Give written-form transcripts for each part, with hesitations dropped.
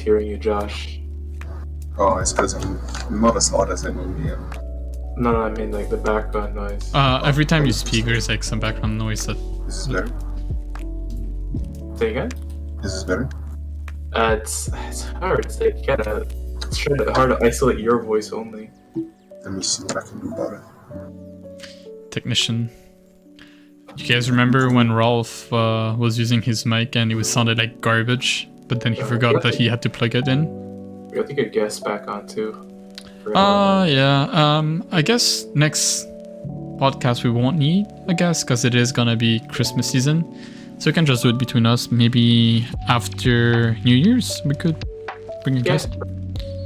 hearing you, Josh. Oh, it's because I'm not as loud as I normally am. No, I mean like the background noise. Every time you speak, there's like some background noise that. This is better. Say again? This is better. It's hard. It's like it's hard to isolate your voice only. Let me see what I can do about it. Technician. You guys remember when Rolf was using his mic and it sounded like garbage, but then he forgot that he had to plug it in? We have to get guests back on too. Yeah. I guess next podcast we won't need a guest because it is gonna be Christmas season. So we can just do it between us. Maybe after New Year's we could bring a guest.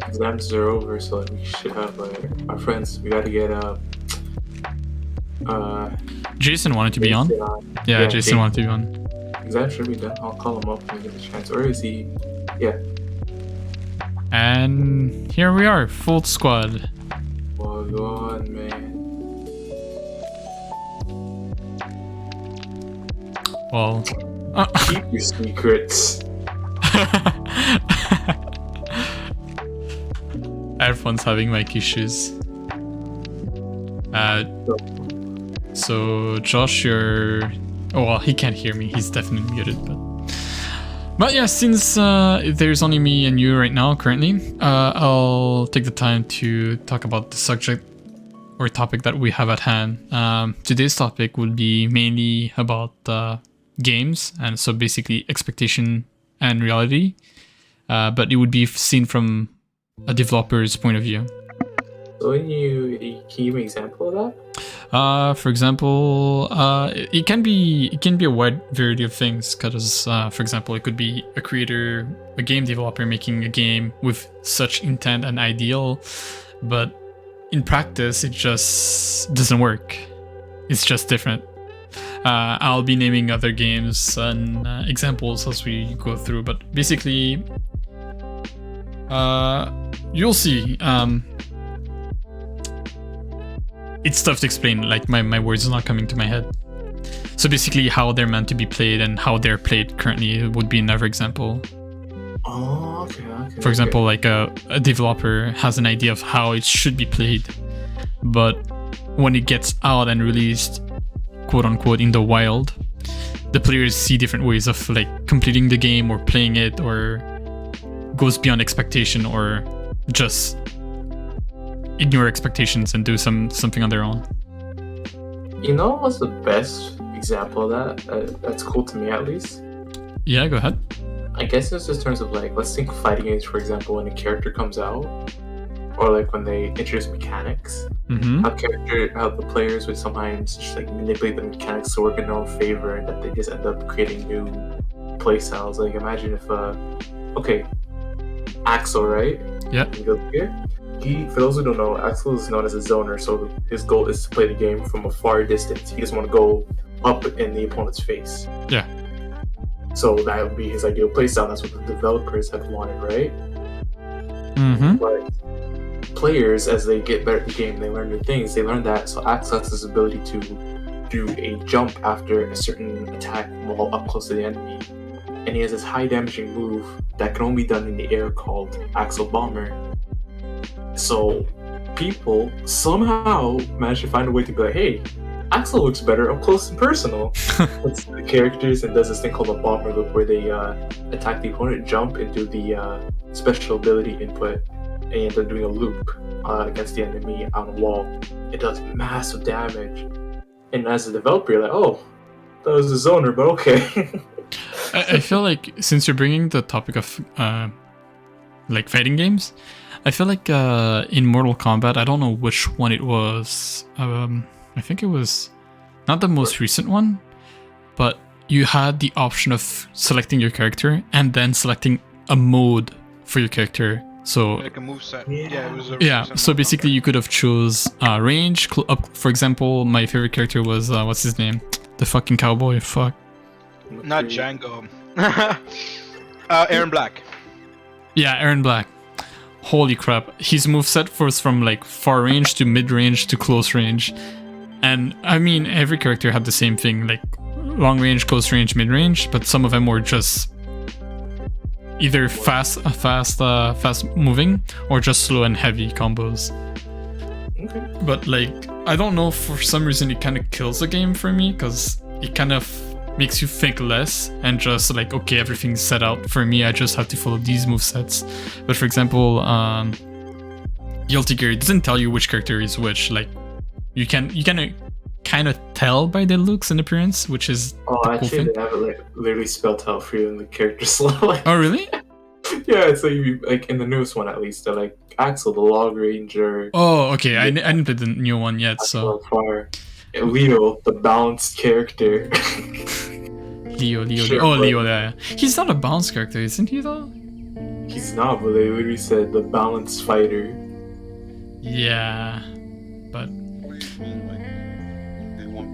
Exams are over, so like, we should have our friends. We gotta get Jason wanted to be on. Yeah, Jason wanted to be on. Exams should be done. I'll call him up and give him a chance. Or is he? Yeah. And here we are, full squad. Well, go on, man. Well, keep your secrets. Everyone's having mic issues. So Josh, well, he can't hear me. He's definitely muted, but yeah, since there's only me and you right now currently, I'll take the time to talk about the subject or topic that we have at hand. Today's topic will be mainly about games, and so basically expectation and reality, but it would be seen from a developer's point of view. So can you give me an example of that? For example, it can be a wide variety of things. Because, for example, it could be a creator, a game developer making a game with such intent and ideal, but in practice, it just doesn't work. It's just different. I'll be naming other games and examples as we go through, but basically, you'll see. It's tough to explain, like my words are not coming to my head. So basically how they're meant to be played and how they're played currently would be another example. Oh, okay. For example, like a developer has an idea of how it should be played, but when it gets out and released, quote unquote, in the wild, the players see different ways of like completing the game or playing it, or goes beyond expectation, or just ignore expectations and do something on their own. You know what's the best example of that? That's cool to me, at least. Yeah, go ahead. I guess it's just in terms of like, let's think fighting games, for example, when a character comes out, or like when they introduce mechanics. Mm-hmm. How the players would sometimes just like manipulate the mechanics to work in their own favor, and that they just end up creating new playstyles. Like imagine if Axel, right? Yeah. You go here. For those who don't know, Axel is known as a zoner, so his goal is to play the game from a far distance. He doesn't want to go up in the opponent's face. Yeah. So that would be his ideal playstyle. That's what the developers have wanted, right? Mm-hmm. But players, as they get better at the game, they learn new things. They learn that, so Axel has this ability to do a jump after a certain attack while up close to the enemy. And he has this high damaging move that can only be done in the air called Axel Bomber. So people somehow manage to find a way to be like, hey, Axel looks better up close and personal. Puts the characters and does this thing called a bomber loop where they attack the opponent, jump into the special ability input, and end up doing a loop against the enemy on a wall. It does massive damage. And as a developer, you're like, oh, that was a zoner, but okay. I feel like since you're bringing the topic of like fighting games, I feel like in Mortal Kombat, I don't know which one it was. I think it was not the most recent one, but you had the option of selecting your character and then selecting a mode for your character. So like a moveset. Yeah. It was a yeah, moveset. so basically you could have chose range. For example, my favorite character was what's his name? The fucking cowboy. Fuck. Not Django. Aaron Black. Yeah, Aaron Black. Holy crap. His moveset was from like far range to mid range to close range. And I mean, every character had the same thing, like long range, close range, mid range, but some of them were just either fast moving or just slow and heavy combos. Okay. But like, I don't know, for some reason it kind of kills the game for me, because it kind of makes you think less and just like, okay, everything's set out for me, I just have to follow these movesets. But for example, Guilty Gear, it doesn't tell you which character is which. Like, you can kind of tell by their looks and appearance, which is Oh, the cool actually, thing. they have it like literally spelled out for you in the character slot. Oh really? Yeah, it's like in the newest one at least. They're like Axel, the Log Ranger. Oh, okay. I didn't play the new one yet, Axel so on Fire. Leo, the balanced character. Leo. Sure, Oh, but- Leo. Yeah. He's not a bounce character, isn't he though? He's not, but they literally said the balanced fighter. Yeah, but What do you mean? Like, they want?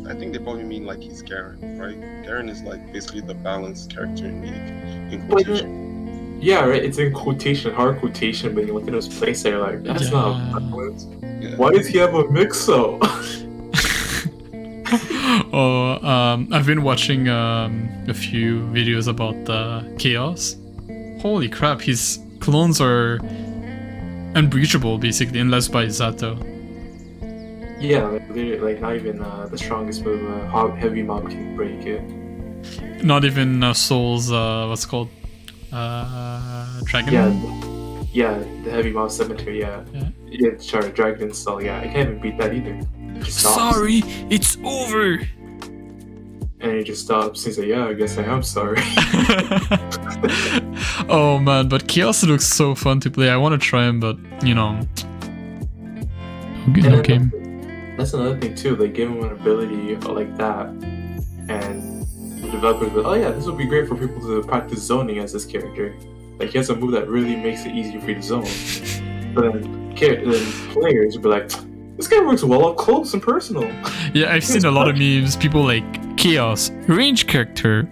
I think they probably mean like he's Garen, right? Garen is like basically the balanced character in quotation. Yeah, right. It's in quotation, hard quotation, but you look at his place there, like that's not balanced. Yeah. Why does he have a mix-up? I've been watching a few videos about Chaos. Holy crap, his clones are unbreachable basically, unless by Zato. Yeah, like, literally, like not even the strongest move, heavy mob can break it. Not even Soul's what's it called? Dragon. Yeah, the heavy mob cemetery. Yeah. Yeah, sorry, dragon install. Yeah, I can't even beat that either. It just stops. Sorry, it's over. And he just stops. He's like, yeah, I guess I am sorry. Oh man, but Chaos looks so fun to play. I want to try him, but you know, no game. That's another thing too. They give him an ability like that, and the developers go, "Oh yeah, this would be great for people to practice zoning as this character. Like he has a move that really makes it easier for you to zone." But then players would be like, "This guy works well up close and personal." Yeah, I've seen a lot of memes. People like Chaos, range character,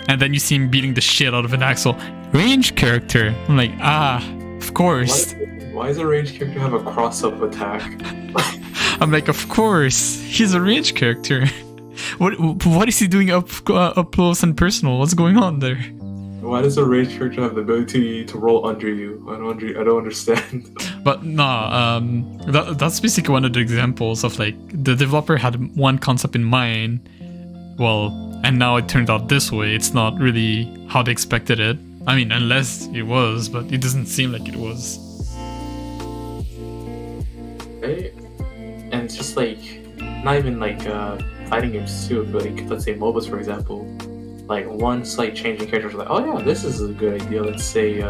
and then you see him beating the shit out of an Axel, range character. I'm like, of course. Why does a ranged character have a cross-up attack? I'm like, of course, he's a range character. What is he doing up close and personal? What's going on there? Why does a ranged character have the ability to roll under you? I don't understand. But nah, that's basically one of the examples of like the developer had one concept in mind, well, and now it turned out this way. It's not really how they expected it. I mean, unless it was, but it doesn't seem like it was. Right? And it's just like, not even like fighting games too, but like, let's say MOBAs for example, like one slight change in characters, like, oh yeah, this is a good idea. Let's say,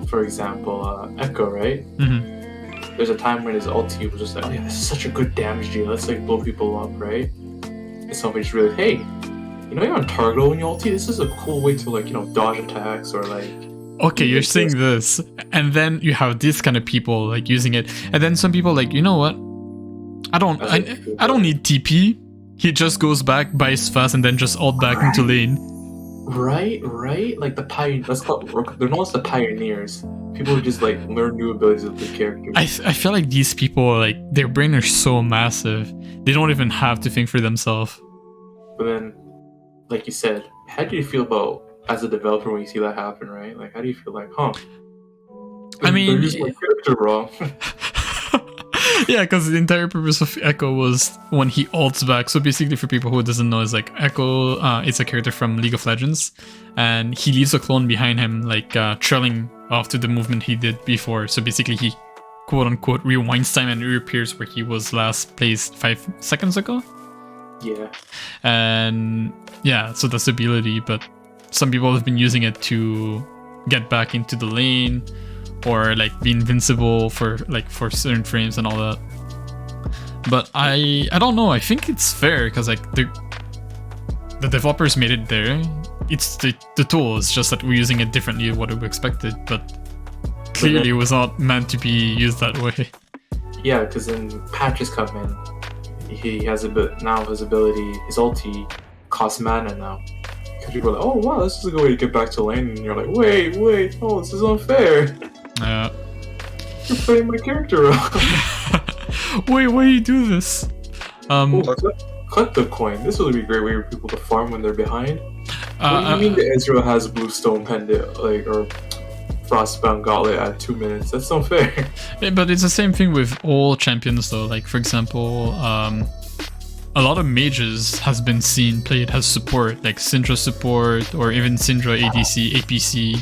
for example, Echo, right? Mm-hmm. There's a time when his ulti was just like, oh yeah, this is such a good damage deal. Let's like blow people up, right? And somebody just realized, hey, you know you're on target when you ulti. This is a cool way to like, you know, dodge attacks or like. Okay, you're saying this, and then you have these kind of people like using it, and then some people like, you know what? I don't need TP. He just goes back, buys fast, and then just ult back into lane. Right. Like the pioneers. They're known as the pioneers. People who just like learn new abilities of the character. I feel like these people, like, their brain are so massive, they don't even have to think for themselves. But then, like you said, how do you feel about as a developer when you see that happen, right? Like, how do you feel like, I mean, they're using my character wrong. Yeah, because the entire purpose of Echo was when he ults back. So basically, for people who doesn't know, is like Echo, it's a character from League of Legends, and he leaves a clone behind him, like trailing off to the movement he did before. So basically, he quote unquote rewinds time and reappears where he was last placed 5 seconds ago. Yeah. And yeah, so that's the ability, but some people have been using it to get back into the lane, or like be invincible for certain frames and all that. But I don't know, I think it's fair because like the developers made it there. It's the tool, it's just that we're using it differently than what we expected, but clearly it was not meant to be used that way. Yeah, because then patches come in. He has now his ability, his ulti costs mana now. Because people are like, oh wow, this is a good way to get back to lane, and you're like, wait, oh, this is unfair. Yeah. You're playing my character wrong. Wait, why do you do this? Collect the coin. This would be a great way for people to farm when they're behind. What do you mean that Ezreal has Bluestone Pendant, like, or Frostbound Gauntlet at 2 minutes? That's not fair. Yeah, but it's the same thing with all champions though. Like for example, a lot of mages has been seen played as support, like Syndra support or even Syndra ADC, APC.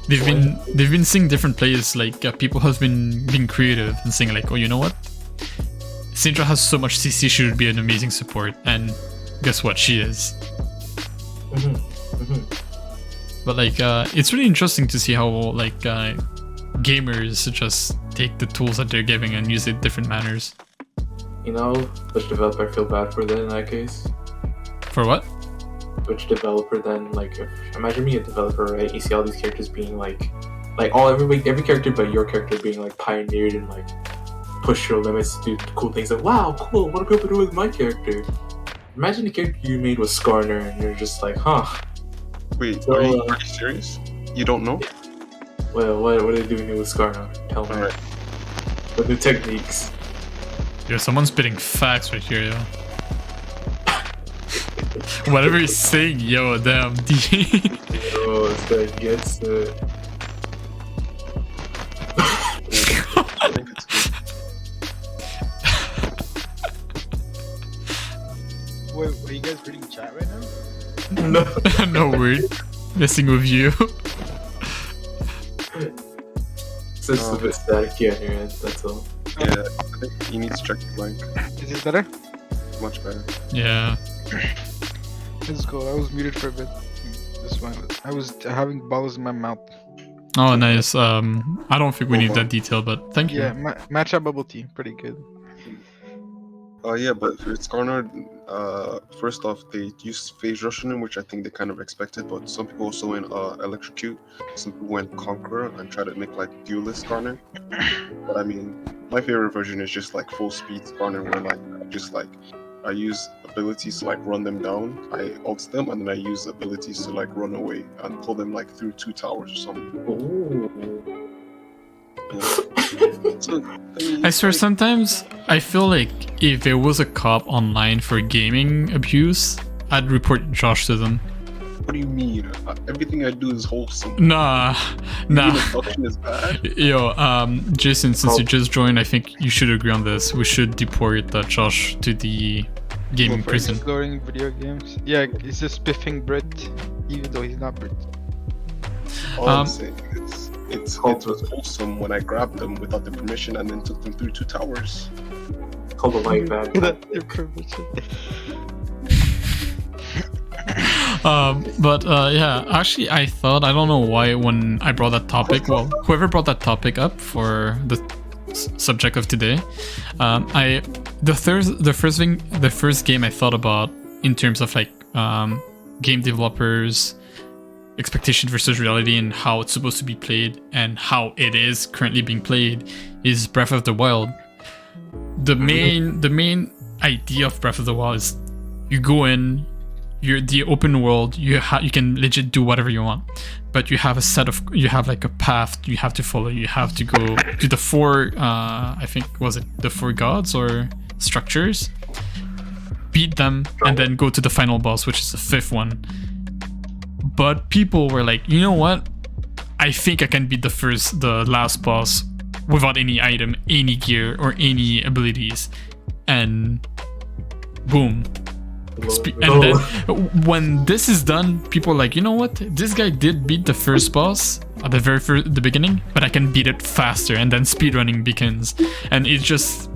They've been seeing different plays. Like people have been being creative and saying like, oh, you know what? Syndra has so much CC, she would be an amazing support, and guess what? She is. But like, it's really interesting to see how like gamers just take the tools that they're giving and use it in different manners. You know, which developer I feel bad for then in that case? For what? Which developer then? Like, if, imagine being a developer, right? You see all these characters being like every character but your character being like pioneered and like push your limits, do cool things. Like, wow, cool. What are people doing with my character? Imagine the character you made was Skarner, and you're just like, huh. Wait, So, are you serious? You don't know? Well, what are they doing with Skarner? Tell me. Alright. What new techniques? Yo, someone's spitting facts right here, yo. Whatever he's saying, yo, damn. Oh, this guy gets it. I think it's good. Wait, are you guys reading chat right now? No. No word. Messing with you. It's just a bit staticky on your end, that's all. Yeah, I think you need to check the mic. Is this better? Much better. Yeah. Let's go. I was muted for a bit. This one. I was having balls in my mouth. Oh, nice. I don't think we need that detail, but thank you. Yeah, matcha bubble tea. Pretty good. Yeah, but for Skarner, first off, they used phase rush on him, which I think they kind of expected, but some people also went electrocute, some people went conqueror and tried to make like duelist Skarner. But I mean, my favorite version is just like full speed Skarner, where like I use abilities to like run them down, I ult them, and then I use abilities to like run away and pull them like through 2 towers or something. Ooh. Yeah. So, I mean, I swear, sometimes I feel like if there was a cop online for gaming abuse, I'd report Josh to them. what do you mean? Everything I do is wholesome. Nah. The function is bad. Yo, Jason, since you just joined, I think you should agree on this. We should deport Josh to the gaming For prison. exploring video games. Yeah, he's just spiffing Brit, even though he's not Brit. All I'm saying is, it was wholesome when I grabbed them without their permission and then took them through 2 towers. Called a light bag. Your permission. Yeah, actually, I don't know why when I brought that topic, well, whoever brought that topic up for the subject of today, the first game I thought about in terms of like game developers, expectation versus reality, and how it's supposed to be played and how it is currently being played is Breath of the Wild. The main idea of Breath of the Wild is you go in, you're the open world, you can legit do whatever you want, but you have like a path you have to follow. You have to go to the 4 I think, was it the 4 gods or structures, beat them, and then go to the final boss, which is the 5th one. But people were like, you know what, I think I can beat the last boss without any item, any gear, or any abilities, and boom. And then when this is done, people are like, you know what, this guy did beat the first boss at the beginning, but I can beat it faster, and then speedrunning begins, and it's just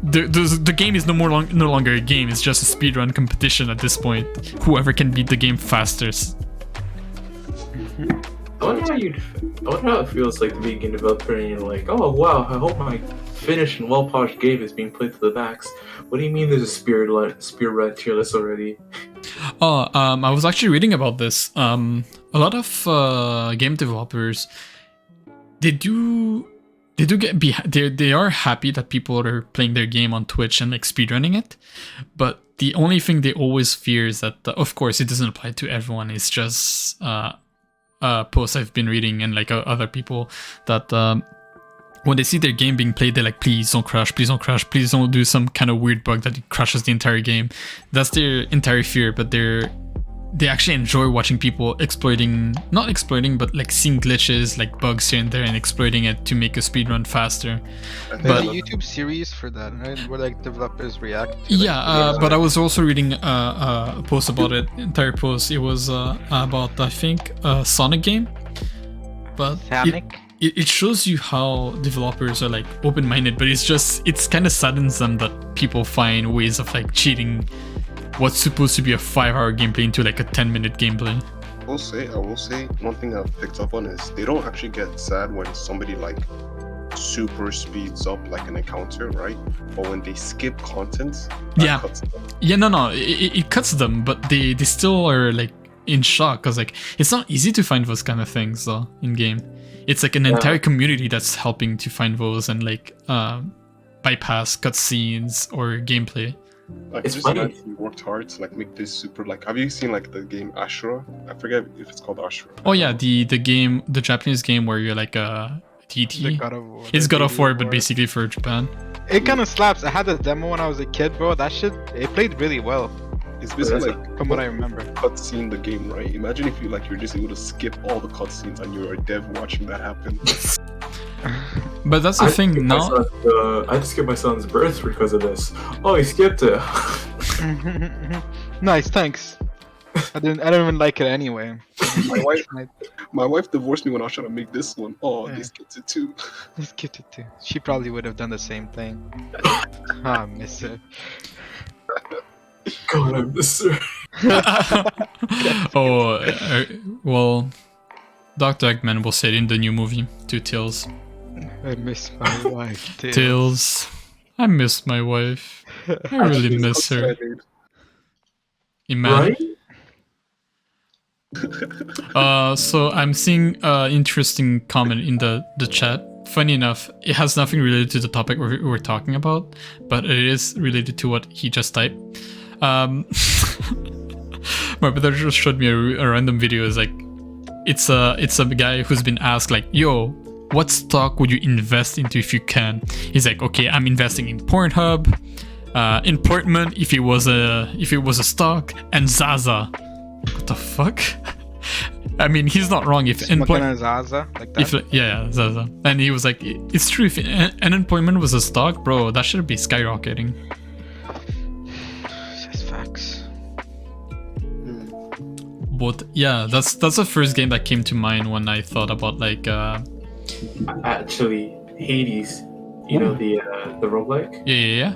the game is no longer a game, it's just a speedrun competition at this point. Whoever can beat the game fastest. I wonder how it feels like to be a game developer and you're like, oh wow, I hope my finished and well-polished game is being played to the max. What do you mean there's a spear run tier list already? I was actually reading about this. A lot of game developers, they are happy that people are playing their game on Twitch and like speedrunning it, but the only thing they always fear is that, of course, it doesn't apply to everyone. It's just posts I've been reading and like other people that when they see their game being played, they're like, please don't crash, please don't crash, please don't do some kind of weird bug that crashes the entire game. That's their entire fear, but they're they actually enjoy watching people not exploiting, but like seeing glitches, like bugs here and there, and exploiting it to make a speedrun faster. There's But- a YouTube series for that, right? Where like developers react. To, Yeah, but I was also reading a post about it, entire post. It was about, I think, a Sonic game. But it shows you how developers are like open-minded, but it's kind of saddens them that people find ways of like cheating what's supposed to be a 5-hour gameplay into like a 10-minute gameplay. I will say, one thing I've picked up on is they don't actually get sad when somebody like super speeds up like an encounter, right? But when they skip content, that cuts them. Yeah, no, it cuts them, but they still are like in shock because like it's not easy to find those kind of things though in game. It's like an entire community that's helping to find those and like bypass cutscenes or gameplay. Like, It's just funny. actually worked hard to like make this super like. Have you seen like the game Ashura? I forget if it's called Ashura. Oh yeah, the game, the Japanese game where you're like a the TT. God of War. It's the God of War, but War. basically for Japan. It kind of slaps. I had a demo when I was a kid, bro. That shit, it played really well, It's basically like from what I remember. cutscene the game, right? Imagine if you're just able to skip all the cutscenes and you're a dev watching that happen. But that's the thing now. I just skipped my son's birth because of this. Oh, he skipped it. Nice, thanks. I don't even like it anyway. My wife divorced me when I was trying to make this one. Oh, Yeah. they skipped it too. Let's get it too. She probably would have done the same thing. I miss her. God, I miss her. Well, Dr. Eggman will say it in the new movie, Two Tails. I miss my wife. Too. Tails, I miss my wife. I really miss her. Imagine. Right? So I'm seeing interesting comment in the chat. Funny enough, it has nothing related to the topic we're talking about, but it is related to what he just typed. My brother just showed me a random video. It's like it's a guy who's been asked like, "Yo, what stock would you invest into if you can?" He's like, "Okay, I'm investing in Pornhub, in Portman if it was a stock, and Zaza." What the fuck? I mean, he's not wrong. If Smoking Zaza, like that. yeah, Zaza, and he was like, "It's true. If unemployment was a stock, bro, that should be skyrocketing." Just facts. But yeah, that's the first game that came to mind when I thought about like Actually, Hades, you know, the roguelike? yeah.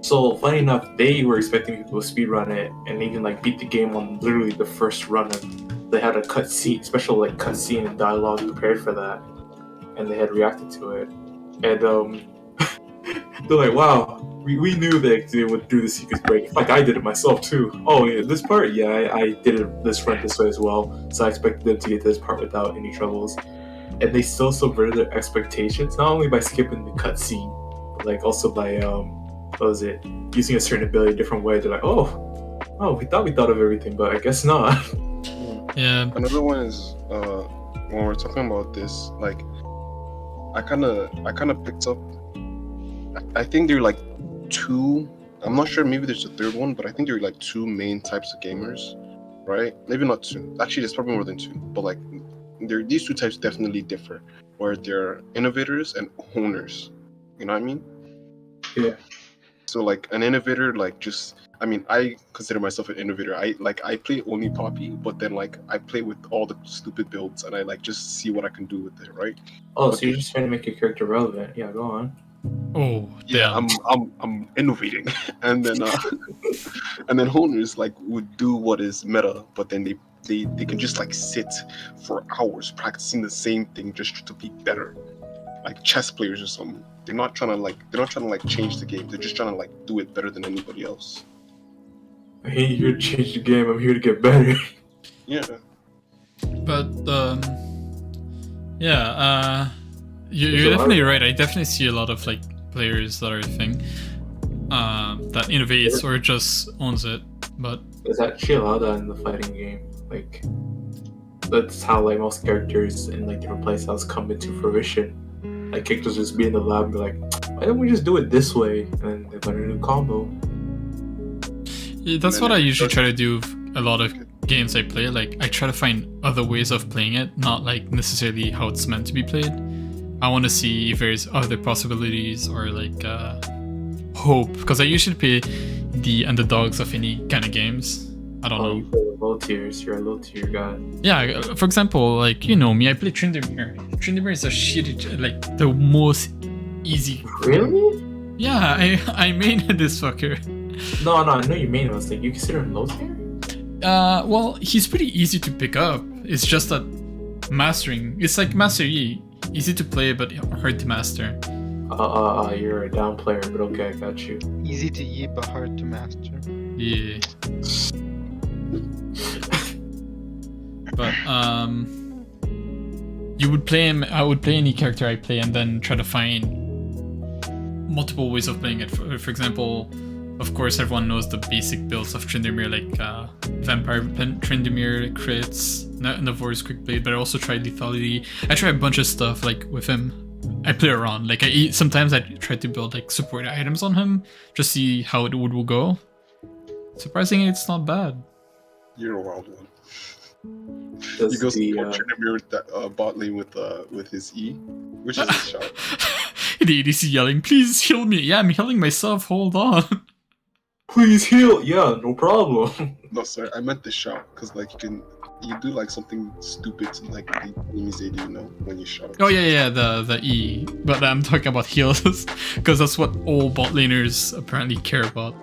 So, funny enough, they were expecting people to speedrun it and even like beat the game on literally the first run. And they had a special like cutscene and dialogue prepared for that, and they had reacted to it. And they're like, "Wow, we knew that they would do the secret break. In fact, I did it myself too. Oh, yeah, this part, yeah, I did it this run this way as well. So I expected them to get to this part without any troubles." And they still subverted their expectations, not only by skipping the cutscene, but like also by what was it? Using a certain ability a different way. They're like, oh, we thought of everything, but I guess not. Yeah. Another one is when we're talking about this, like I kind of picked up. I think there are like two. I'm not sure. Maybe there's a third one, but I think there are like two main types of gamers, right? Maybe not two. Actually, there's probably more than two. But like, these two types definitely differ. Where they're innovators and owners. You know what I mean? Yeah. So like an innovator, like just. I mean, I consider myself an innovator. I play only Poppy, but then like I play with all the stupid builds, and I like just see what I can do with it, right? Oh, so you're just trying to make your character relevant? Yeah, go on. Oh, Yeah, I'm innovating, and then owners like would do what is meta, but then they can just like sit for hours practicing the same thing just to be better, like chess players or something. They're not trying to change the game. They're just trying to like do it better than anybody else. I ain't here to change the game. I'm here to get better. Yeah. but you're definitely right. I definitely see a lot of like players that are a thing that innovates or just owns it. But Is that chill out in the fighting game? Like, that's how like most characters in like different playstyles come into fruition. Like characters just be in the lab and be like, why don't we just do it this way? And then they learn a new combo. yeah, that's what I usually try to do with a lot of games I play, like I try to find other ways of playing it, not like necessarily how it's meant to be played. I want to see if there's other possibilities or like hope, because I usually play the underdogs of any kind of games. I don't know. You play the low tiers. You're a low tier guy. Yeah, for example, like you know me, I play Tryndamere. Tryndamere is a shitty, like the most easy. Really? Yeah, I main this fucker. No, I know you mean. I was like, you consider him low tier? Well, he's pretty easy to pick up. It's just that mastering. It's like Master Yi. Easy to play, but hard to master. You're a down player, but okay, I got you. Easy to eat, but hard to master. Yeah. But you would play him. I would play any character I play, and then try to find multiple ways of playing it. For example, of course, everyone knows the basic builds of Tryndamere, like Vampire Tryndamere crits, Navor's Quick Blade, but I also tried Lethality. I try a bunch of stuff like with him. I play around. Like sometimes I try to build like support items on him, just see how it would go. Surprisingly, it's not bad. You're a wild one. Does He goes the, to Tryndamere with that bot lane with his E, which is a shot. The ADC yelling, "Please heal me!" Yeah, I'm healing myself. Hold on. Please heal. Yeah, no problem. No, sorry, I meant the shout, because like you do like something stupid to like the enemies AD, you know, when you shout. Oh yeah, the E. But I'm talking about heals, because that's what all bot laners apparently care about.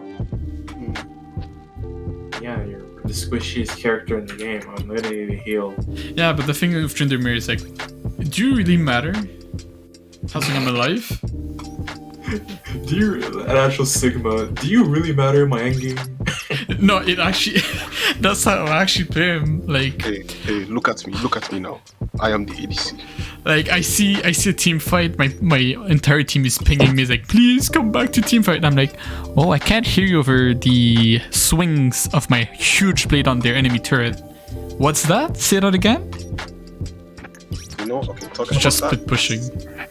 Yeah, you're the squishiest character in the game. I'm ready to heal. Yeah, but the thing with Tryndamere is like, do you really matter? How's I'm alive? Do you, an actual Sigma, do you really matter in my endgame? No, it actually, that's how I actually play him. Like, Hey, look at me now. I am the ADC. like I see a team fight. My entire team is pinging me. It's like, please come back to team fight. And I'm like, oh, I can't hear you over the swings of my huge blade on their enemy turret. What's that? Say that again. You know, okay, talking Just about split pushing.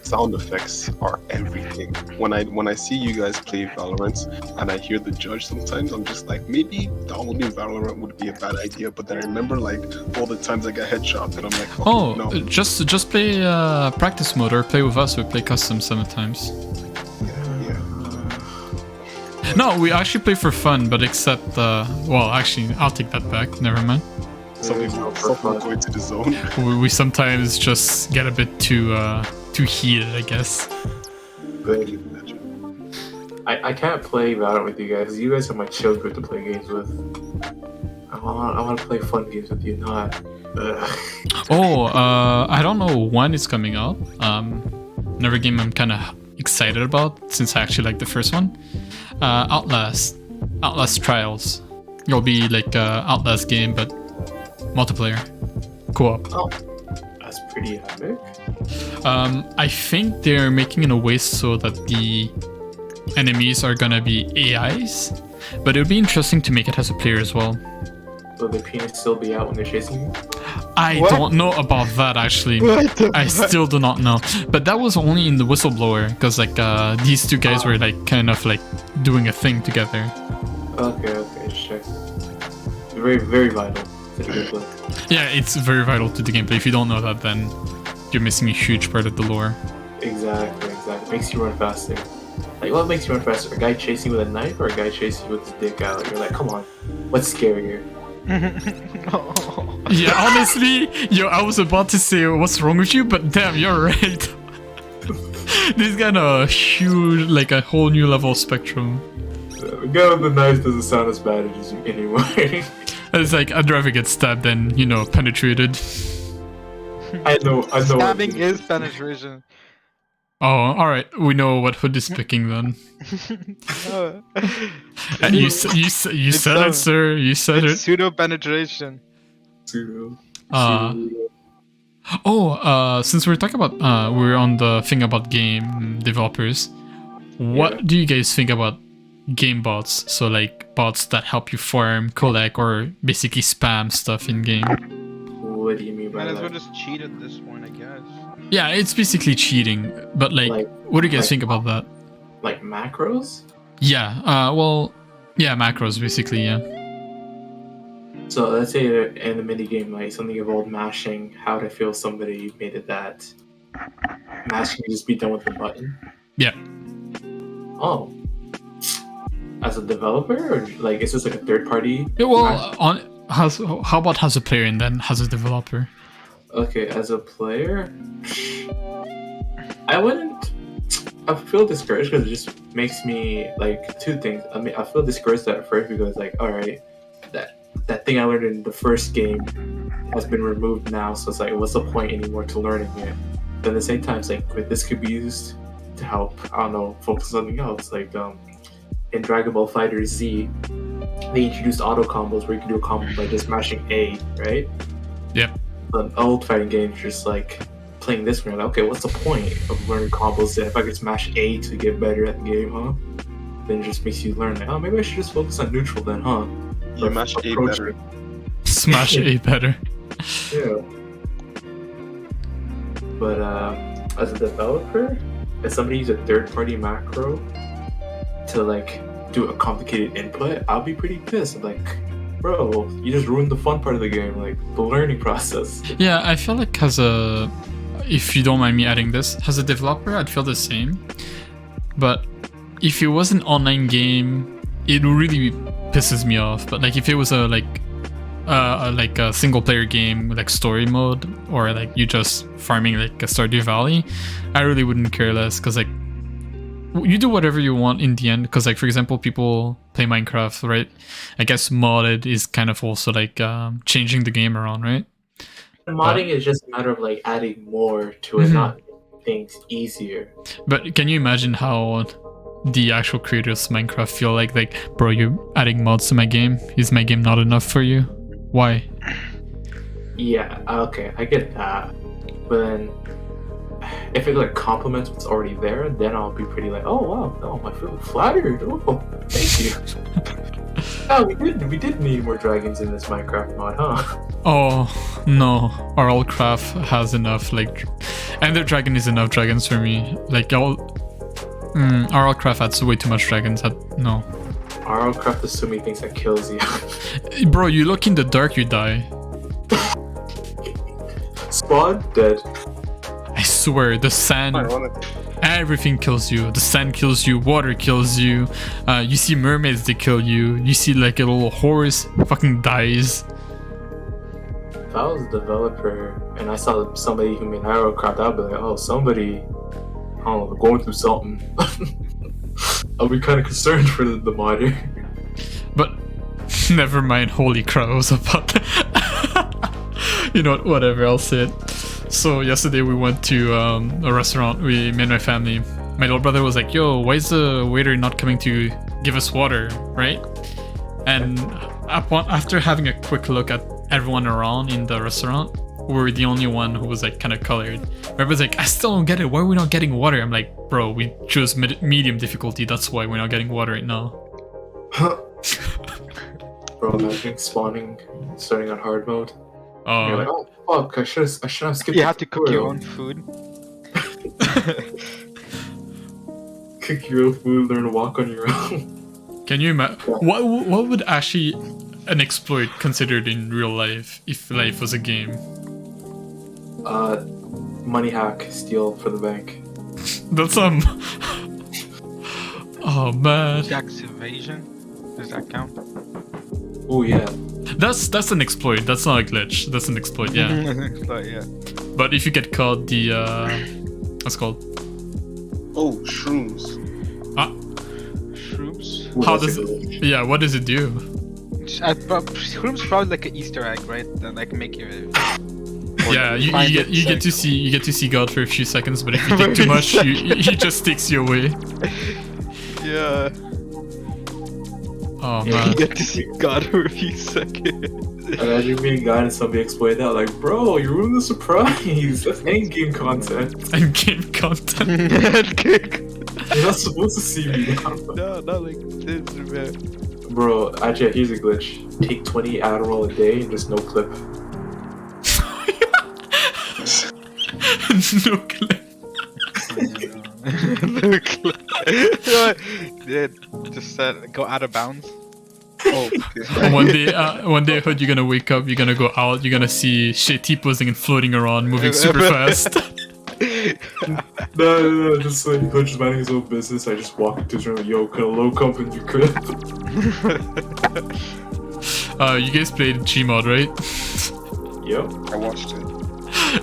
sound effects are everything. When I see you guys play Valorant and I hear the judge, sometimes I'm just like, maybe downloading Valorant would be a bad idea. But then I remember like all the times I got headshot, and I'm like, okay, Oh, no. just play practice mode or play with us. We play custom sometimes. Yeah. No, we actually play for fun, but except well, actually, I'll take that back. Never mind. Some people go into the zone. We sometimes just get a bit too heated, I guess. I can imagine. I can't play Valorant with you guys. You guys are my chill group to play games with. I want to play fun games with you, not. Oh, I don't know when it's coming out. Another game I'm kind of excited about since I actually like the first one. Outlast Trials. It'll be like a Outlast game, but multiplayer, co-op. Oh, that's pretty epic. I think they're making it in a way so that the enemies are gonna be AIs, but it would be interesting to make it as a player as well. Will their penis still be out when they're chasing you? I What? don't know about that actually. What the I fuck? still do not know. But that was only in the whistleblower, because like these two guys were like kind of like doing a thing together. Okay, check. Very, very vital to the gameplay. Yeah, it's very vital to the gameplay. If you don't know that, then you're missing a huge part of the lore. Exactly. Makes you run faster. Like, what makes you run faster? A guy chasing you with a knife or a guy chasing you with his dick out? You're like, come on, what's scarier? Yeah, honestly, I was about to say what's wrong with you, but damn, you're right. This kind of huge, like a whole new level of spectrum. The guy with the knife doesn't sound as bad as you anyway. It's like I'd rather get stabbed than, penetrated. I know. Stabbing is penetration. Oh, alright. We know what Hood is picking then. No. You said it, sir. You said It's it. pseudo penetration. Pseudo. Since we're talking about, we're on the thing about game developers. What do you guys think about game bots? So like bots that help you farm, collect, or basically spam stuff in game. What do you mean by Might as well that? just cheat at this point, I guess. Yeah, it's basically cheating. But like what do you guys think about that? Like macros? Yeah. Macros basically. Yeah. So let's say in the mini game, like something involved mashing. How would I feel if somebody made it that mashing can just be done with a button? Yeah. Oh, as a developer, or like is this like a third party? Yeah, well, how about as a player and then as a developer? Okay, as a player, I wouldn't. I feel discouraged because it just makes me like two things. I mean, I feel discouraged at first because like, all right, that thing I learned in the first game has been removed now, so it's like, what's the point anymore to learning it? But at the same time, it's like, this could be used to help. I don't know, focus on something else. Like in Dragon Ball Fighter Z, they introduced auto combos where you can do a combo by just mashing A, right? Yep. But old fighting games, just like playing this one, like, okay, what's the point of learning combos then if I could smash A to get better at the game, huh? Then it just makes you learn like, oh, maybe I should just focus on neutral then, huh? You mash A better. Smash A better. Yeah. But as a developer, if somebody uses a third-party macro to like do a complicated input, I'll be pretty pissed. I'm like, bro, you just ruined the fun part of the game, like the learning process. Yeah, I feel like if you don't mind me adding this, as a developer, I'd feel the same. But if it was an online game, it really pisses me off. But like if it was a single player game with like story mode, or like you just farming like a Stardew Valley, I really wouldn't care less, because like you do whatever you want in the end. Because like, for example, people play Minecraft, right? I guess modded is kind of also like changing the game around, right? Modding is just a matter of like adding more to it, not making things easier. But can you imagine how the actual creators of Minecraft feel like, bro, you're adding mods to my game? Is my game not enough for you? Why? Yeah, okay, I get that. But then if it like complements what's already there, then I'll be pretty like, oh wow, no, I feel flattered. Oh, thank you. Oh, we did need more dragons in this Minecraft mod, huh? Oh no, Outlast has enough, like, Ender Dragon is enough dragons for me. Like, Outlast has way too much dragons. No. Outlast is so many things that kills you. Bro, you look in the dark, you die. Spawn dead. I swear, the sand, everything kills you. The sand kills you, water kills you. You see mermaids, they kill you. You see like a little horse, fucking dies. If I was a developer and I saw somebody who made Aerocraft, I'd be like, oh, somebody, I don't know, going through something. I'll be kind of concerned for the modder. But never mind, holy crows about that. You know what, whatever, I'll say it. So yesterday we went to a restaurant, me and my family. My little brother was like, yo, why is the waiter not coming to give us water, right? And after having a quick look at everyone around in the restaurant, we were the only one who was like kind of colored. Everybody's like, I still don't get it, why are we not getting water? I'm like, bro, we chose medium difficulty, that's why we're not getting water right now. Bro, imagine spawning, starting on hard mode. You're Oh, like, oh fuck, I should have skipped. You have to cook your tutorial. own food. Cook your own food, learn to walk on your own. can you imagine, what would actually an exploit considered in real life if life was a game? Money hack, steal for the bank. That's oh man. Tax evasion. Does that count? Oh yeah. That's an exploit. That's not a glitch. That's an exploit, yeah. But yeah. But if you get caught, the what's it called? Oh, shrooms. Shrooms? Ooh, How that's does a it? glitch. Yeah, what does it do? Shrooms probably like an Easter egg, right? That like make you. Yeah, you find get it, you get like- to see God for a few seconds, but if you get too much, he just takes you away. Yeah. Oh You man. get to see God for a few seconds. Imagine being God and somebody explained that, like, bro, you ruined the surprise. That's endgame content. And game content. You're not supposed to see me now. No, not like this, man. Bro, actually, here's a glitch. Take 20 Adderall a day and just no clip. No clip. Yeah, just go out of bounds. Oh, okay. One day, Hood, you're gonna wake up, you're gonna go out, you're gonna see shit T-posing and floating around, moving super fast. No, just like Hood just minding his own business. I just walk into his room, yo, can a low comp in your crib? You guys played Gmod, right? Yep. I watched it.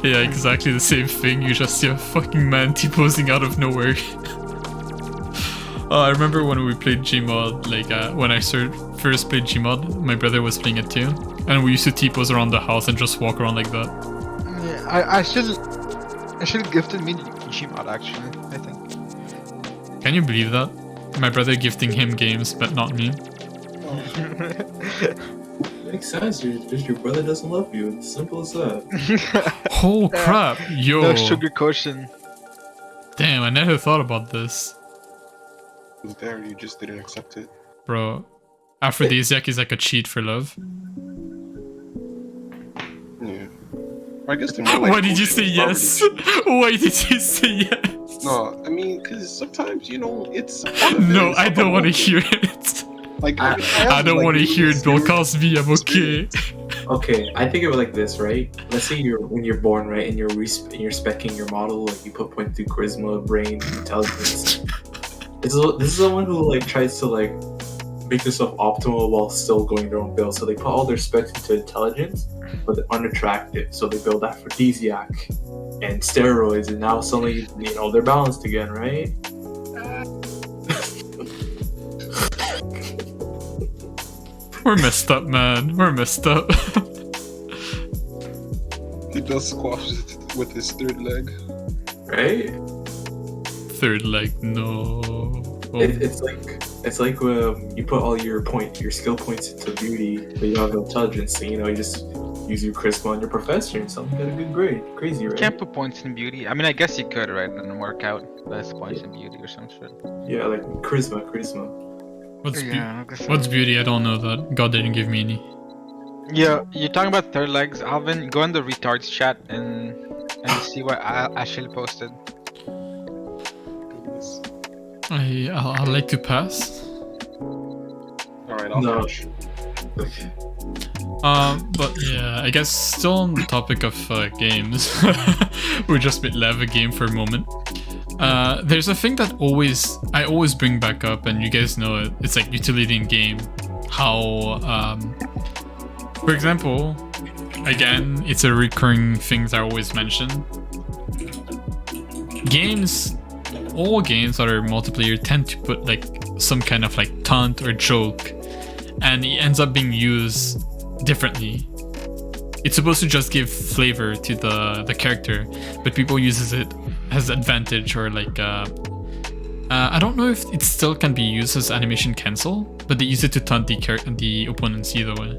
Yeah, exactly the same thing. You just see a fucking man T-posing out of nowhere. I remember when we played Gmod, like when I first played Gmod, my brother was playing it too, and we used to T-pose around the house and just walk around like that. Yeah, I should have gifted me Gmod actually, I think. Can you believe that? My brother gifting him games, but not me. Makes sense. Your brother doesn't love you. It's simple as that. Oh crap, yo! No sugar cushion. Damn, I never thought about this. It was there, you just didn't accept it. Bro, aphrodisiac is like a cheat for love. Yeah. I guess they're more like Why did you say yes? Why did you say yes? No, I mean, because sometimes, you know, it's... No, I don't want to hear it. Like, I don't want to hear it, Bill Cosby, I'm okay. Okay, I think of it like this, right? Let's say when you're born, right, and you're speccing your model, like you put points through charisma, brain, intelligence. This is someone who like tries to like make themselves optimal while still going their own build. So they put all their specs into intelligence, but they're unattractive. So they build aphrodisiac and steroids, and now suddenly they're balanced again, right? We're messed up, man. We're messed up. He does squash it with his third leg. Right? Third leg, no. Oh. It's like you put all your skill points into beauty, but you don't have intelligence. So you just use your charisma on your professor and something got a good grade. Crazy, right? You can't put points in beauty. I mean, I guess you could, right? And work out less points in beauty or some shit. Yeah, like charisma. What's beauty? I don't know that. God didn't give me any. Yeah, you're talking about third legs, Alvin. Go in the retards chat and see what Axel posted. I'd like to pass. Alright, I'll finish. Okay. But yeah, I guess still on the topic of games, we just made Lava game for a moment. There's a thing that I always bring back up, and you guys know it. It's like utility in game. How, for example, again, it's a recurring thing that I always mention. All games that are multiplayer tend to put like some kind of like taunt or joke, and it ends up being used differently. It's supposed to just give flavor to the character, but people uses it as advantage or like I don't know if it still can be used as animation cancel, but they use it to taunt the opponents either way.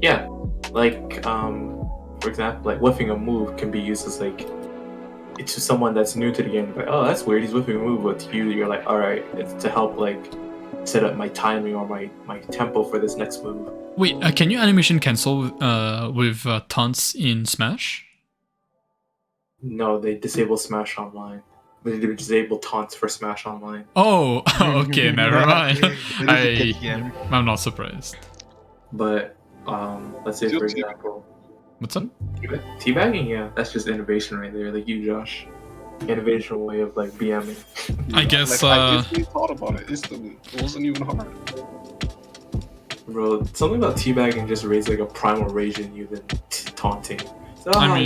Yeah, like for example, like whiffing a move can be used as like to someone that's new to the game. Like, oh, that's weird, he's whiffing a move, but to you, you're like, all right, it's to help like set up my timing or my tempo for this next move. Wait, can you animation cancel with taunts in Smash? No, they disable Smash Online. They disable taunts for Smash Online. Oh, okay, never mind. I'm not surprised. But let's say for example, what's up? Teabagging, yeah, that's just innovation right there. Like you, Josh, innovation way of like BMing. I guess. I instantly thought about it instantly. It wasn't even hard. Bro, something about teabagging just raised like a primal rage in you than taunting. So, I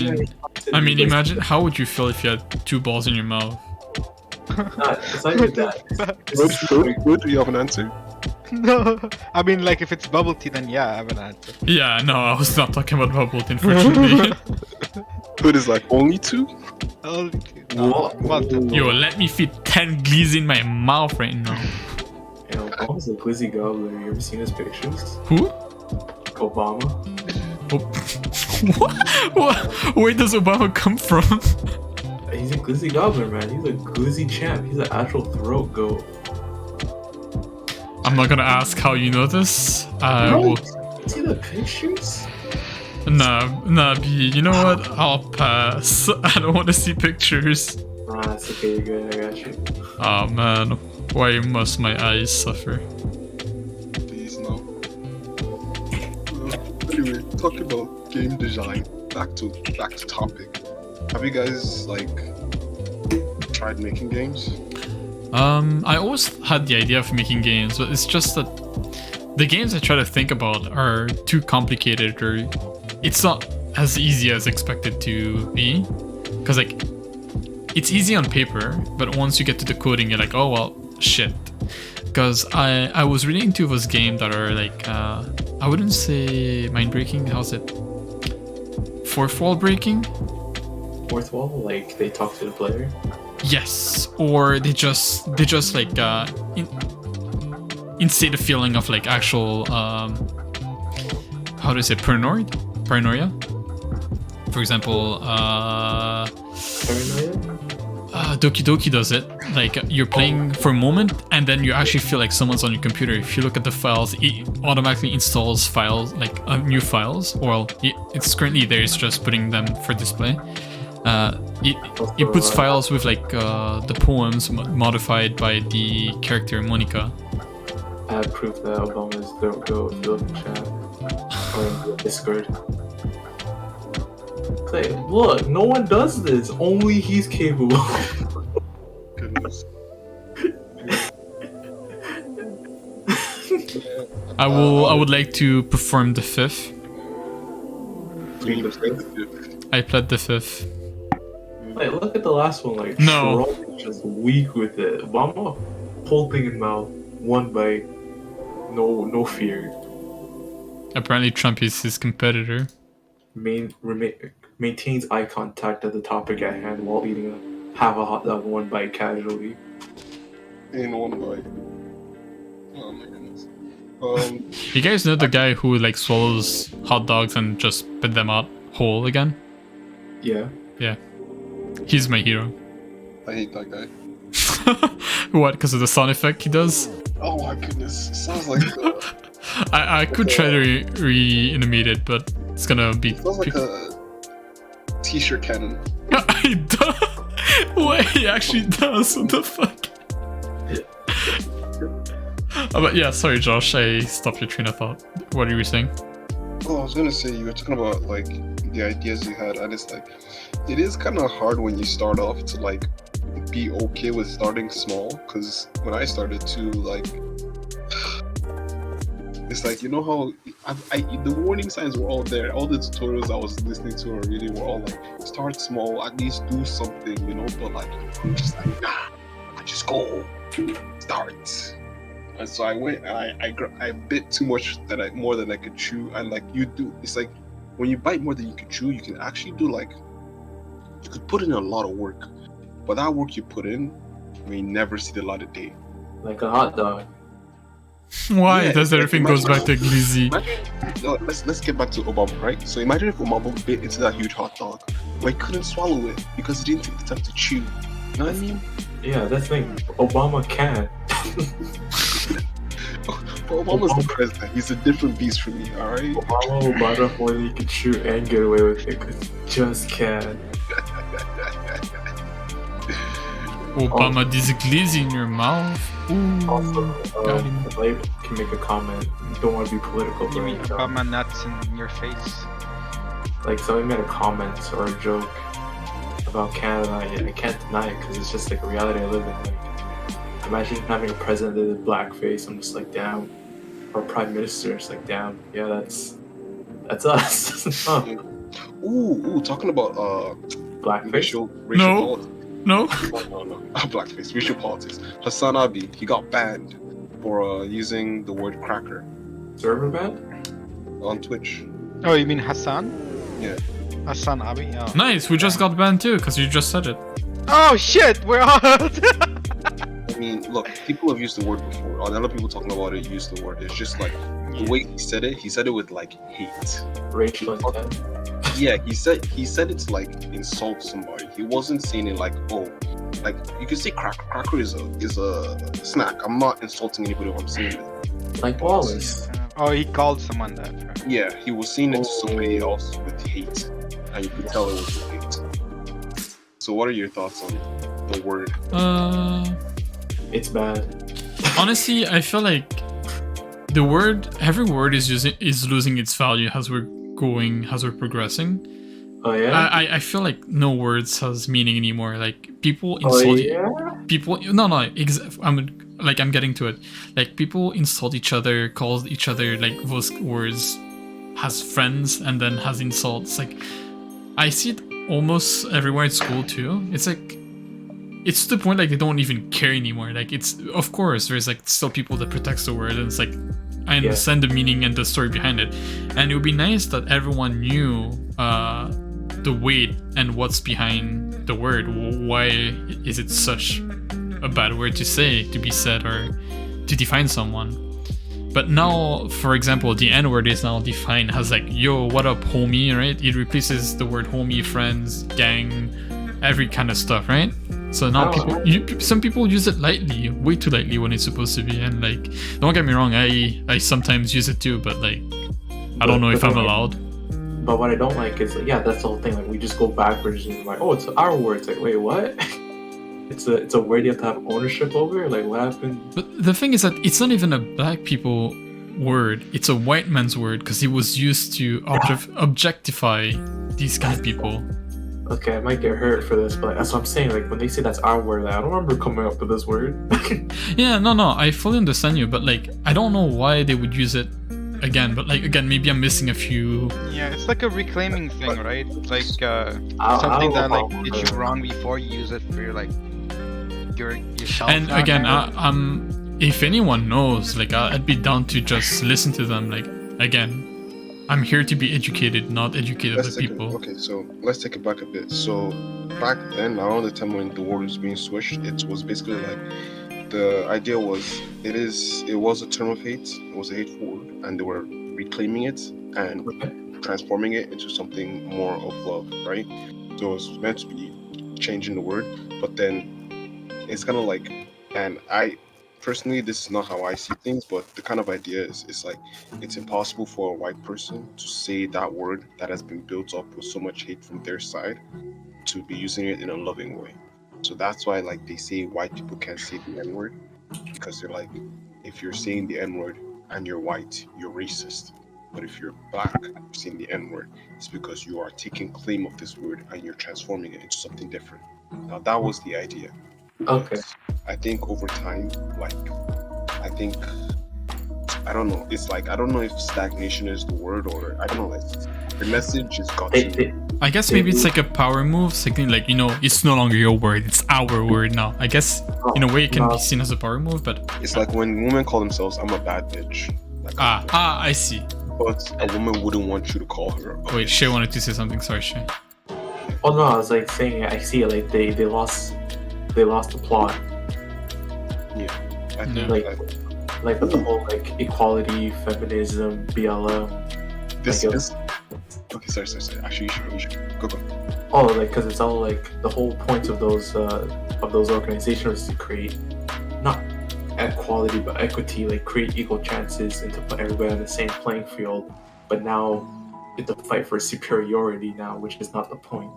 mean, imagine how would you feel if you had 2 balls in your mouth? It's not even that. Good, do you have an answer? No, I mean, like if it's bubble tea, then yeah, I have an answer. Yeah, no, I was not talking about bubble tea, unfortunately. Good is like only 2? Only 2. What? Yo, let me fit 10 glees in my mouth right now. Yo, Obama's a glizzy gobbler. You ever seen his pictures? Who? Obama. What? Where does Obama come from? He's a glizzy gobbler, man. He's a glizzy champ. He's an actual throat goat. I'm not gonna ask how you know this. Bro, see the pictures? Nah, B. You know what? I'll pass. I don't want to see pictures. Nah, it's okay. You're good. I got you. Oh man, why must my eyes suffer? Please no. talking about game design, back to topic. Have you guys like tried making games? I always had the idea of making games, but it's just that the games I try to think about are too complicated, or it's not as easy as expected to be. Because like, it's easy on paper, but once you get to the coding, you're like, oh well, shit. Because I was really into this game that are like, I wouldn't say mind breaking. How's it? Fourth wall breaking? Fourth wall, like they talk to the player. Yes, or they just like instate a feeling of like actual how do I say paranoia. For example, Paranoia? Doki Doki does it. Like you're playing for a moment, and then you actually feel like someone's on your computer. If you look at the files, it automatically installs files, like new files. Well, it's currently there. It's just putting them for display. It puts files with like the poems modified by the character Monica. I have proof that Obama's throat go if you look in chat or in Discord. Say, look, no one does this. Only he's capable. Goodness. I would like to perform the fifth. I played the fifth. Like, look at the last one. Like, No. Trump is just weak with it. Obama, whole thing in mouth, one bite, no fear. Apparently, Trump is his competitor. Maintains eye contact at the topic at hand while eating half a hot dog, one bite casually. In one bite. Oh my goodness. You guys know the guy who like swallows hot dogs and just spit them out whole again? Yeah. Yeah. He's my hero. I hate that guy. What? Because of the sound effect he does? Oh my goodness. It sounds like I could try to reanimate it, but it's gonna be. it sounds like a t-shirt cannon. He does. Wait, he actually does. What the fuck? But yeah, sorry, Josh. I stopped your train of thought. What are you saying? Oh, I was gonna say you were talking about like the ideas you had, and it's like it is kind of hard when you start off to like be okay with starting small. Because when I started to like, it's like, you know how the warning signs were all there. All the tutorials I was listening to or reading were all like, start small, at least do something, you know. But like, I'm just like, nah, I just go start. And so I went and I bit too much more than I could chew. And like you do, it's like when you bite more than you can chew, you can actually do like, you could put in a lot of work, but that work you put in may never see the light of day. Like a hot dog. Why Yeah, does everything goes back to glizzy? Imagine, let's get back to Obama, right? So imagine if Obama bit into that huge hot dog, but he couldn't swallow it because he didn't take the time to chew. You know what I mean? Yeah, that's the thing. Obama can. But Obama's the president. He's a different beast for me, alright? Obama will bite off more than he can chew and get away with it because he just can. Obama, this glizzy in your mouth. Ooh, Also, got him. if I can make a comment, don't want to be political, You mean but Obama nuts in your face? like somebody made a comment or a joke about Canada, I can't deny it because it's just like a reality I live in. Like, imagine having a president that did blackface. I'm just like, damn. Or prime minister, it's like, damn. Yeah, that's us. Huh. Ooh, talking about Blackface. racial No. politics. No? No. Blackface, racial politics. Hassan Abi, he got banned for using the word cracker Server ban? on Twitch. Oh, you mean Hassan? Yeah. Hassan Abi? Oh. Nice, we just got banned too, because you just said it. Oh shit, we're on! I mean, look, people have used the word before. A lot of people talking about it use the word. It's just like the way he said it with like hate. Racial intent. Yeah, he said it to like insult somebody. He wasn't saying it like, oh, like you can say cracker. Cracker is a snack. I'm not insulting anybody when I'm saying it. Like Wallace. Oh, he called someone that. Right? Yeah, he was saying it to somebody else with hate, and you could tell it was with hate. So, what are your thoughts on the word? It's bad. Honestly, I feel like every word is losing its value as we're going, as we're progressing, Oh yeah. I feel like no words has meaning anymore. Like people insult people. No, I'm getting to it. Like people insult each other, call each other like those words, has friends, and then has insults. Like I see it almost everywhere at school too. It's like it's to the point like they don't even care anymore. Like it's of course there's like still people that protects the word, and it's like I understand the meaning and the story behind it, and it would be nice that everyone knew the weight and what's behind the word. Why is it such a bad word to say, to be said, or to define someone? But now, for example, the N word is now defined as like, yo, what up, homie, right? It replaces the word homie, friends, gang, every kind of stuff, right? So now some people use it lightly, way too lightly when it's supposed to be. And like, don't get me wrong, I sometimes use it too, but like, I don't know if I'm allowed. But what I don't like is, like, yeah, that's the whole thing. Like, we just go backwards and like, oh, it's our word. It's like, wait, what? It's a word you have to have ownership over. Like, what happened? But the thing is that it's not even a black people word. It's a white man's word because it was used to objectify these kind of people. Okay, I might get hurt for this, but that's what I'm saying. Like, when they say that's our word, like, I don't remember coming up with this word. Yeah, no, I fully understand you, but like, I don't know why they would use it again. But like, again, maybe I'm missing a few. Yeah, it's like a reclaiming thing, right? It's like something that like did you wrong before, you use it for your like yourself. And again, if anyone knows, like, I'd be down to just listen to them. Like, again, I'm here to be educated, not educated with people. Okay, so let's take it back a bit. So back then, around the time when the word was being switched, it was basically like the idea was it was a term of hate. It was a hateful word, and they were reclaiming it and transforming it into something more of love, right? So it was meant to be changing the word, but then it's kind of like, and I personally, this is not how I see things, but the kind of idea is like, it's impossible for a white person to say that word that has been built up with so much hate from their side to be using it in a loving way. So that's why, like, they say white people can't say the N-word, because they're like, if you're saying the N-word and you're white, you're racist. But if you're black and you're saying the N-word, it's because you are taking claim of this word and you're transforming it into something different. Now, that was the idea. Okay. I think over time, like, I don't know. It's like, I don't know if stagnation is the word, or I don't know. Like, the message is got to. I guess maybe it's like a power move, something like, you know, it's no longer your word, it's our word now. I guess in a way it can be seen as a power move, but it's like when women call themselves, "I'm a bad bitch." Like, I see. But a woman wouldn't want you to call her. Wait, Shay wanted to say something. Sorry, Shay. Oh no, I was like saying, I see it. Like they lost the plot. Yeah, I think like with the whole like equality, feminism, BLM. This like, is okay. Sorry. Actually, you should go. Oh, like because it's all like the whole point of those organizations is to create not equality but equity, like create equal chances and to put everybody on the same playing field. But now it's a fight for superiority now, which is not the point.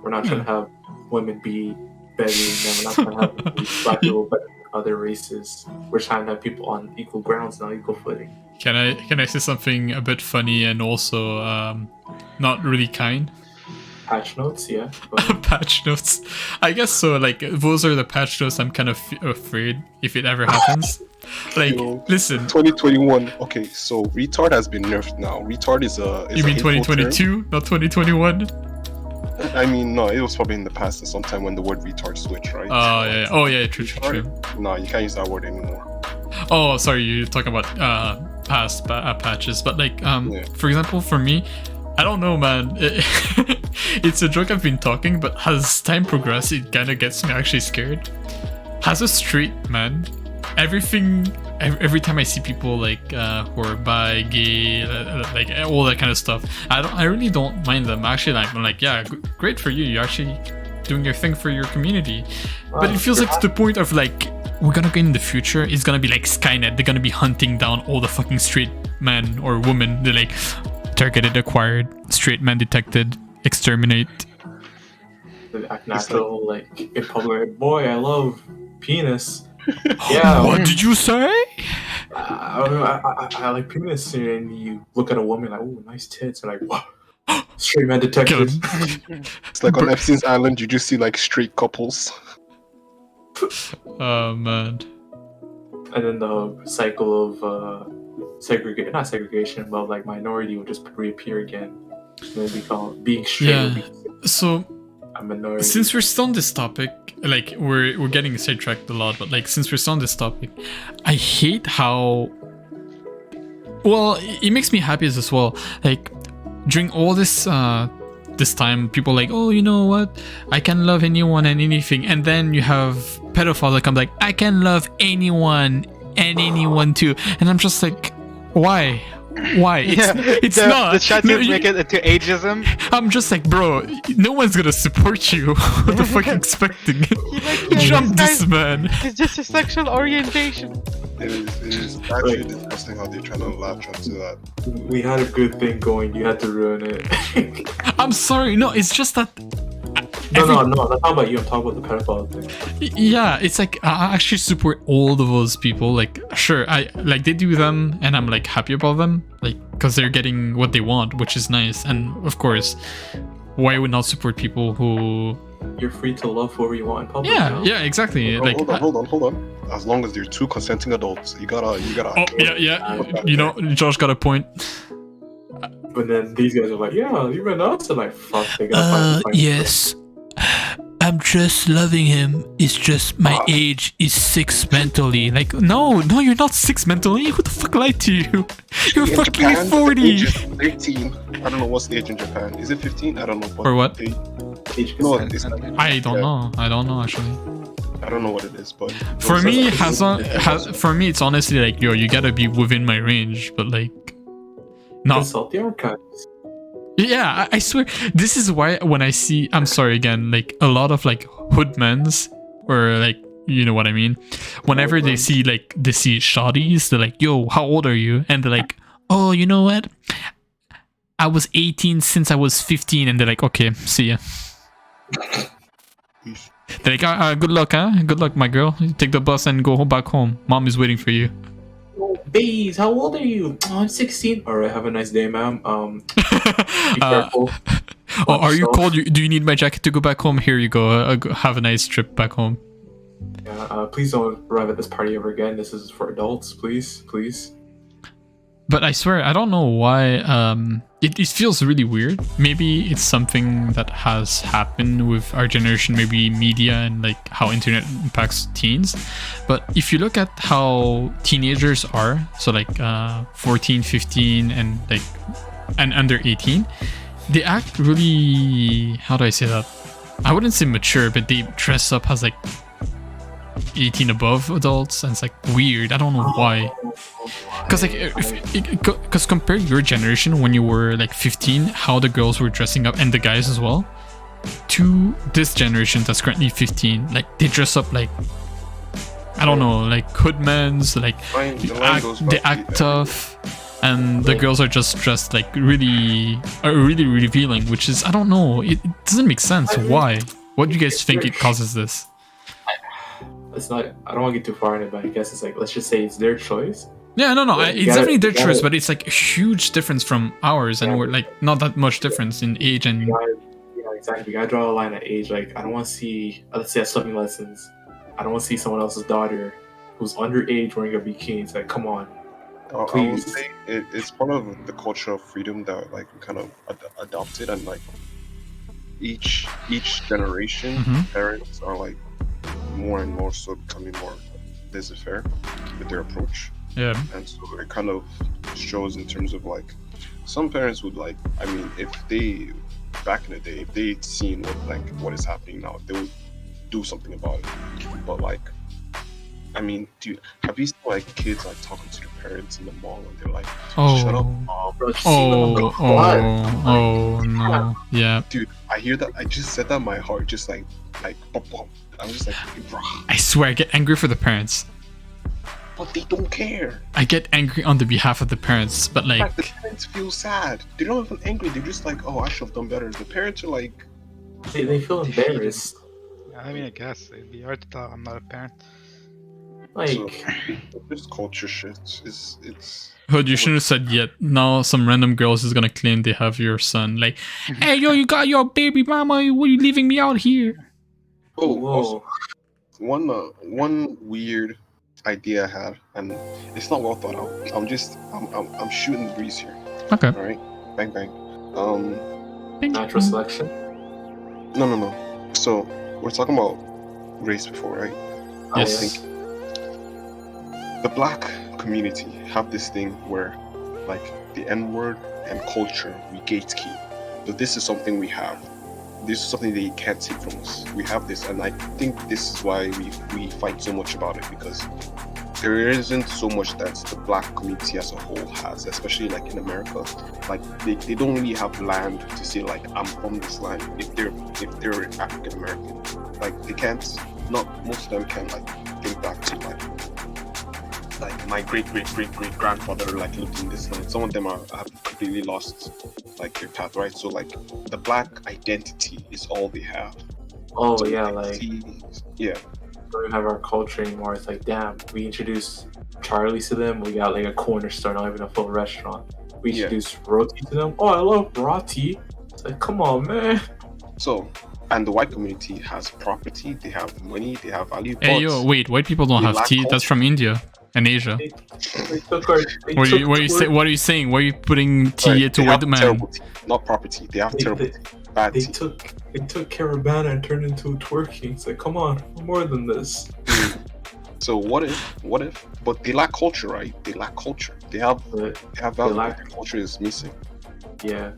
We're not trying to have women be better than them. We're not trying to have black people better than other races. We're trying to have people on equal grounds now, equal footing. Can I say something a bit funny and also not really kind? Patch notes, yeah. Patch notes. I guess so. Like, those are the patch notes I'm kind of afraid if it ever happens. Like, listen. 2021. Okay, so retard has been nerfed now. Retard is a. You mean 2022, not 2021? I mean, no, it was probably in the past at some time when the word retard switched, right? Oh yeah, true. No, you can't use that word anymore. Oh, sorry, you're talking about past patches, but like, for example, for me, I don't know, man. It's a joke I've been talking, but as time progresses, it kind of gets me actually scared. As a straight man, every time I see people like who are bi, gay, like all that kind of stuff, I really don't mind them. Actually, I'm like, yeah, great for you. You're actually doing your thing for your community. But it feels like to the point of like, we're gonna go in the future, it's gonna be like Skynet. They're gonna be hunting down all the fucking straight men or women. They're like, targeted, acquired, straight man detected, exterminate. Natural, like in public, boy, I love penis. Yeah. What did you say? I like people in scenario and you look at a woman like, oh, nice tits, and like, wow, straight man detectives. It's like on Epstein's Island, you just see like straight couples. Oh man. And then the cycle of not segregation, but like minority will just reappear again. And then become being straight. Yeah. So a minority. since we're still on this topic, like we're getting sidetracked a lot, but like since we're still on this topic, I hate how. Well, it makes me happy as well. Like during all this this time, people like, oh, you know what? I can love anyone and anything, and then you have pedophiles that come like, I can love anyone and anyone too, and I'm just like, why? It's not. The chat didn't make it into ageism. I'm just like, bro, no one's gonna support you. What the fuck are you expecting? Jump this man. It's just a sexual orientation. It is actually disgusting how they're trying to latch onto that. We had a good thing going, you had to ruin it. I'm sorry, no, it's just that. No, I'm not talking about you, I'm talking about the pedophile thing. Yeah, it's like I actually support all of those people. Like, sure, I like they do them, and I'm like happy about them, like because they're getting what they want, which is nice. And of course, why would not support people who? You're free to love whoever you want in public. Yeah, exactly. Like, hold on. As long as they're two consenting adults, you gotta. Oh yeah. You know, Josh got a point. But then these guys are like, yeah, you went nuts, and like, fuck, they gotta find yes. I'm just loving him. It's just my age is 6 mentally. Like, no, you're not 6 mentally. Who the fuck lied to you? You're fucking Japan, 40. the age is 13. I don't know what's the age in Japan. Is it 15? I don't know. Or what? No, it's not. I don't know. I don't know actually. I don't know what it is, but for me, for me, it's honestly like, yo, you gotta be within my range, but like, no. Consult the archives. Yeah, I swear, this is why when I see, I'm sorry again, like a lot of like hoodmans, or like, you know what I mean? Whenever they see shawties, they're like, yo, how old are you? And they're like, oh, you know what? I was 18 since I was 15. And they're like, okay, see ya. They're like, good luck, huh? Good luck, my girl. Take the bus and go back home. Mom is waiting for you. Bees, how old are you? Oh, I'm 16. All right, have a nice day, ma'am. Be careful. Are you cold? Do you need my jacket to go back home? Here you go. Have a nice trip back home. Yeah, please don't arrive at this party ever again. This is for adults, please. But I swear, I don't know why. It feels really weird. Maybe it's something that has happened with our generation, maybe media and like how internet impacts teens. But if you look at how teenagers are, so like 14, 15, and like and under 18, they act really, how do I say that? I wouldn't say mature, but they dress up as like 18 above adults, and it's like weird. I don't know why. Because like, because compare your generation when you were like 15, how the girls were dressing up and the guys as well, to this generation that's currently 15. Like they dress up like, I don't know, like hoodmans, like they act tough, and the girls are just dressed like really revealing, which is, I don't know, it doesn't make sense. Why? What do you guys think it causes this? It's not. I don't want to get too far in it, but I guess it's like, let's just say it's their choice. Yeah, no, it's definitely their choice, but it's like a huge difference from ours, and we're like not that much difference in age and. Yeah, exactly. You gotta draw a line at age. Like, I don't want to see, let's say, at swimming lessons, I don't want to see someone else's daughter who's underage wearing a bikini. It's like, come on, please. I would say it's part of the culture of freedom that like we kind of adopted, and like each generation, parents are like more and more so becoming more laissez-faire with their approach. Yeah. And so it kind of shows in terms of like, some parents would like, I mean, if they, back in the day, if they'd seen what is happening now, they would do something about it. But like, I mean, have you seen like kids like talking to their parents in the mall and they're like, shut up, mom. Oh no. Yeah. Dude, I hear that, I just said that, my heart just like bump. I'm just like, bro. I swear, I get angry for the parents. But they don't care. I get angry on the behalf of the parents, but like... The parents feel sad. They're not even angry, they're just like, oh, I should have done better. The parents are like... They feel embarrassed. I mean, I guess it'd be hard to tell. I'm not a parent. Like, this culture shit is it's. Oh, you shouldn't have said yet. Now some random girls is gonna claim they have your son. Like, hey, yo, you got your baby mama. What are you leaving me out here? Oh, whoa. also, one weird idea I had, and it's not well thought out. I'm shooting the breeze here. Okay. All right, bang bang. Natural selection? No. So we're talking about race before, right? I was Yes. thinking the black community have this thing where, like, the N-word and culture, we gatekeep. So this is something we have. This is something they can't take from us. We have this, and I think this is why we fight so much about it, because there isn't so much that the black community as a whole has, especially like in America. Like they don't really have land to say like I'm from this land if they're African American. Like they can't. Not most of them can like think back to like my great grandfather like lived in this land. Some of them have completely lost like their path, right? So like the black identity is all they have. Oh, So yeah, they like, yeah. don't have our culture anymore. It's like, damn, we introduced Charlie's to them. We got like a corner store, not even a full restaurant. We Yeah. introduced roti to them. Oh, I love roti. It's like, come on, man. So, and the white community has property, they have money, they have value. Hey, but yo, wait, white people don't they have lack tea. That's culture. from India and Asia. They took our. They What took are you saying? Why are you putting tea Right, to they white have man? terrible tea, not property. They have They- terrible they- tea, bad They tea. took Caravana and turned into twerking. It's like, come on, we're more than this. So what if? But they lack culture, right? They lack culture. They have But value, lack- but their culture is missing. yeah,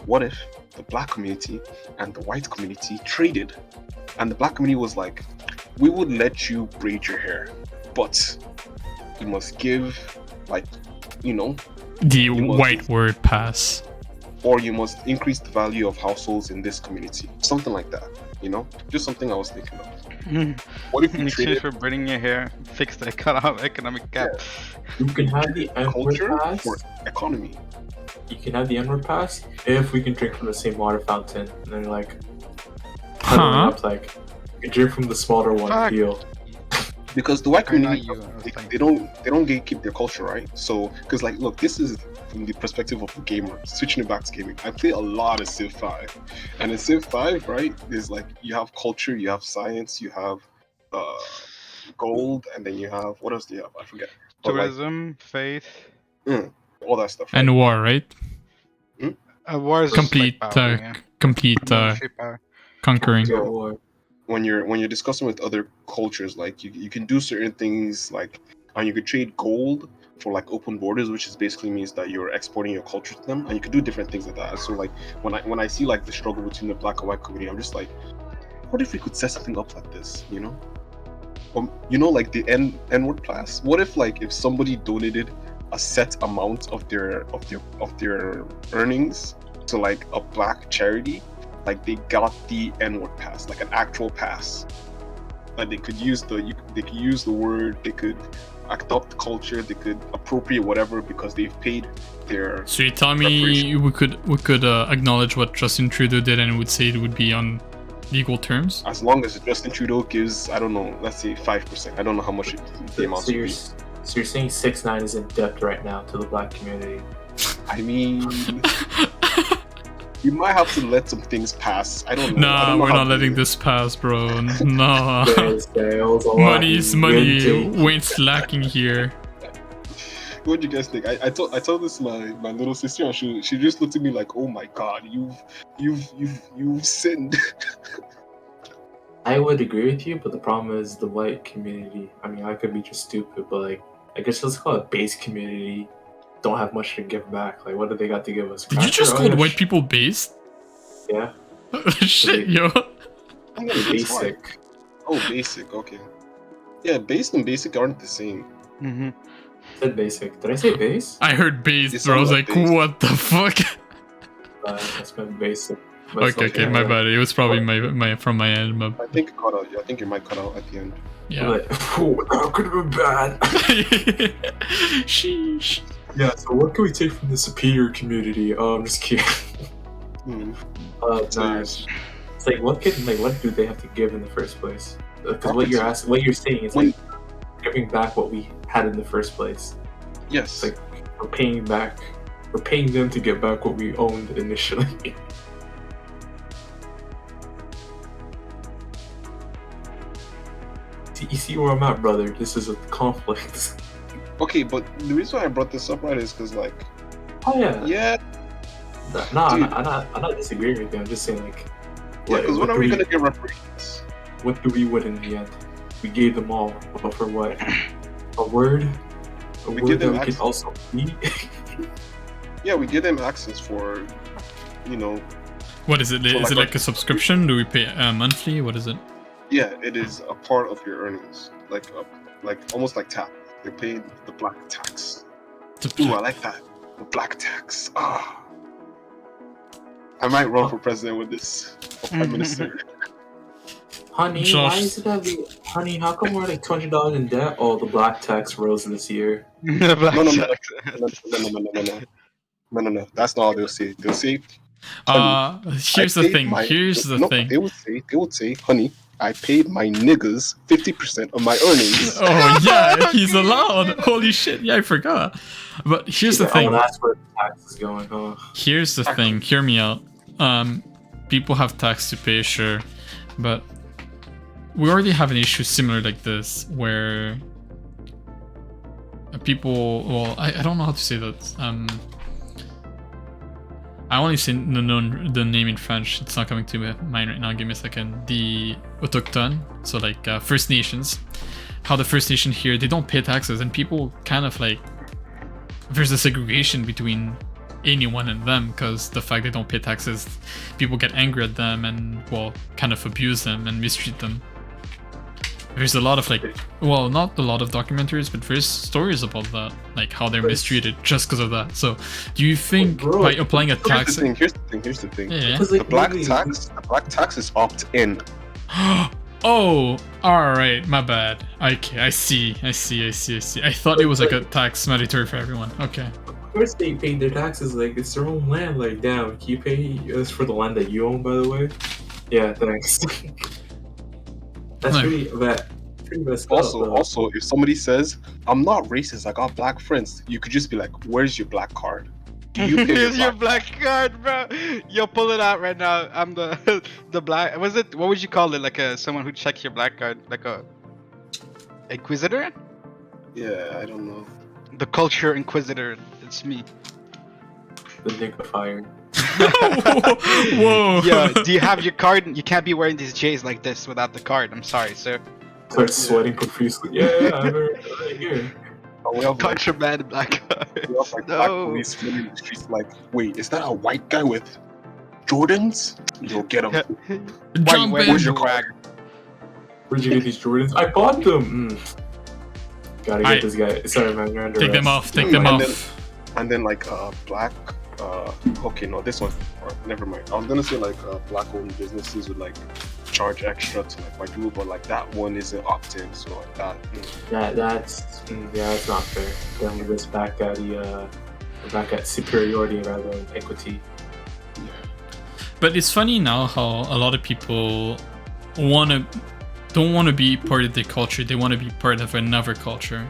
What if the black community and the white community traded, and the black community was like, we would let you braid your hair, but you must give, like, you know, The must- white word pass. or you must increase the value of households in this community, something like that. You know, just something I was thinking of. What if In you exchange traded for braiding your hair, fix the economic gap. you can have the N-word culture pass. for economy? You can have the N-word pass if we can drink from the same water fountain. And then like, Huh? up, like, you can drink from the smaller one. Fuck. Deal. Because the white Or not community, you, I was they don't gatekeep their culture, right? So, because like, look, this is from the perspective of a gamer. Switching it back to gaming, I play a lot of Civ 5, and in Civ 5, right, there's like you have culture, you have science, you have gold, and then you have what else do you have? I forget. But like Tourism, faith, all that stuff. And right? war, right? war is Complete, like power, yeah. complete Military power. conquering. Yeah, war. When you're discussing with other cultures, like you can do certain things, like, and you could trade gold for like open borders, which is basically means that you're exporting your culture to them, and you could do different things like that. So like when I see like the struggle between the black and white community, I'm just like, what if we could set something up like this, you know? You know, like the N-word class. What if like if somebody donated a set amount of their earnings to like a black charity, like they got the N-word pass, like an actual pass. Like they could use the word, they could adopt the culture, they could appropriate whatever because they've paid their. So you tell me we could acknowledge what Justin Trudeau did and would say it would be on legal terms? As long as Justin Trudeau gives, I don't know, let's say 5%. I don't know how much the amount So would you're, be. so you're saying 6ix9ine is in debt right now to the black community? I mean, you might have to let some things pass. I don't know. I Nah, don't know we're how not to- letting this pass, bro. Nah. There's sales, a lot Money's of money. red tape. Ain't slacking here. What do you guys think? I told this my little sister, and she just looked at me like, oh my god, you've sinned. I would agree with you, but the problem is the white community. I mean, I could be just stupid, but like, I guess let's call it base community. Don't have much to give back. Like, what do they got to give us? Did you just Cracker? call white people based? Yeah, Shit, yo. I mean, it's fine. basic. Oh, basic. Okay. Yeah, base and basic aren't the same. Mm-hmm. I said basic. Did I say base? I heard based, It bro. I was sounded like, like based. what the fuck? That's been basic. But it's Okay, my bad. It was probably my from my end. My, I think it cut out. I think your mic cut out at the end. yeah. Like, that could have been bad. Sheesh. Yeah. So what can we take from the superior community? Oh, I'm just kidding. Hmm. No, it's like what do they have to give in the first place? Because what you're Property. asking, what you're saying is When- like giving back what we had in the first place. Yes. It's like we're paying them to get back what we owned initially. You see where I'm at, brother? This is a conflict. Okay, but the reason why I brought this up, right, is because, like... Oh, yeah. Yeah. Nah, Dude. I'm not disagreeing with you. I'm just saying, like... Yeah, because when are we going to get reparations? What do we win in the end? We gave them all, but for what? A word? A We word give that them we access. can also eat? Yeah, we give them access for, you know... What is it? So Is it like a subscription? Do we pay monthly? What is it? Yeah, it is a part of your earnings. Like almost like tax. They pay the black tax. Ooh, I like that. The black tax. Ah. I might run for president with this. Or prime minister. Honey, Josh. why is it that we... Honey, how come we're like $20 in debt? Oh, the black tax rose this year. The black No. tax. No. That's not how they'll say it. They'll say, here's the thing. They would say, honey, I paid my niggas 50% of my earnings. Oh yeah, he's allowed. Holy shit! Yeah, I forgot. But here's the thing. That's where the tax is going, huh? Here's the thing. Hear me out. People have tax to pay, sure, but we already have an issue similar like this where people. Well, I don't know how to say that. I only say the name in French. It's not coming to mind right now. Give me a second. The autochtone, so like First Nations. How the First Nation here, they don't pay taxes, and people kind of like there's a segregation between anyone and them because the fact they don't pay taxes, people get angry at them and well, kind of abuse them and mistreat them. There's a lot of like, well, not a lot of documentaries, but there's stories about that, like how they're mistreated just because of that. So, do you think by applying a tax? Here's the thing. Yeah. The black tax is opt-in. Oh, all right, my bad. Okay, I see. I thought it was like a tax mandatory for everyone. Okay. Of course they paid their taxes, like it's their own land. Like, damn, can you pay us for the land that you own, by the way? Yeah, thanks. That's pretty messed up. Also, if somebody says, I'm not racist, I got black friends, you could just be like, where's your black card? Do you pay Here's your black card, bro. Yo, pull it out right now. I'm the black. Was it? What would you call it? Like someone who checks your black card, like a inquisitor? Yeah, I don't know. The culture inquisitor. It's me. The nigga fire. Whoa. Yo, do you have your card? You can't be wearing these J's like this without the card. I'm sorry, sir. Start sweating profusely. Yeah, I'm right here. Oh, we have like, Contraband black card. we have like black police running in the streets like, wait, is that a white guy with Jordans? Yo, get him. Jump in. Where's your card? Where'd you get these Jordans? I bought them. Gotta get this guy. Sorry, man, you're under Take them arrest. off. Take them off. And then like black okay, no, this one, never mind. I was gonna say like black owned businesses would like charge extra to like white people, but like that one isn't opt-in, so like that. That's not fair. Then we just back at superiority rather than equity. Yeah. But it's funny now how a lot of people don't want to be part of the culture. They want to be part of another culture.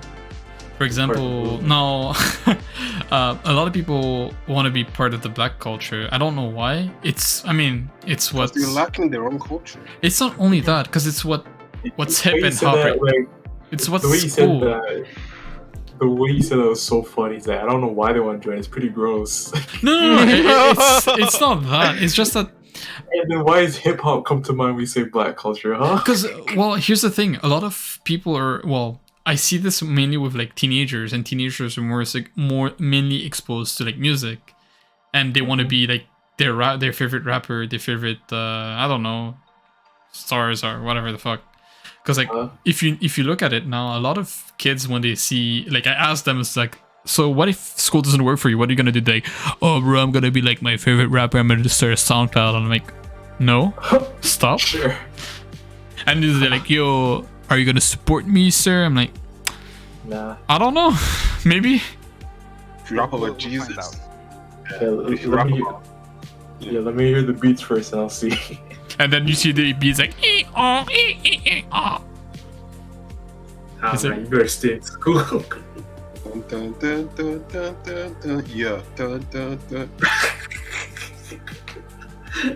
For example, now a lot of people want to be part of the black culture. I don't know why. It's what they're lacking their own culture. It's not only that, because it's what's hip and hot. It's what's the way you cool. said that. The way you said that was so funny. It's like, I don't know why they want to join. It's pretty gross. No, it's not that. It's just that. And then why does hip hop come to mind when we say black culture, huh? Because, well, here's the thing. A lot of people are, well, I see this mainly with like teenagers, and teenagers are more mainly exposed to like music, and they want to be like their favorite rapper, their favorite I don't know, stars or whatever the fuck. Because like if you look at it now, a lot of kids when they see, like, I ask them, it's like, so what if school doesn't work for you? What are you gonna do? They're like, oh bro, I'm gonna be like my favorite rapper. I'm gonna just start a SoundCloud. And I'm like, no, stop. Sure. And they're like, yo, are you gonna support me, sir? I'm like, nah. I don't know. Maybe. If you rap about Jesus. Let me hear the beats first and I'll see. And then you see the beats like, Is man, it- you better stay in school. Dun, dun, dun, dun, dun, dun. Yeah. Dun, dun, dun.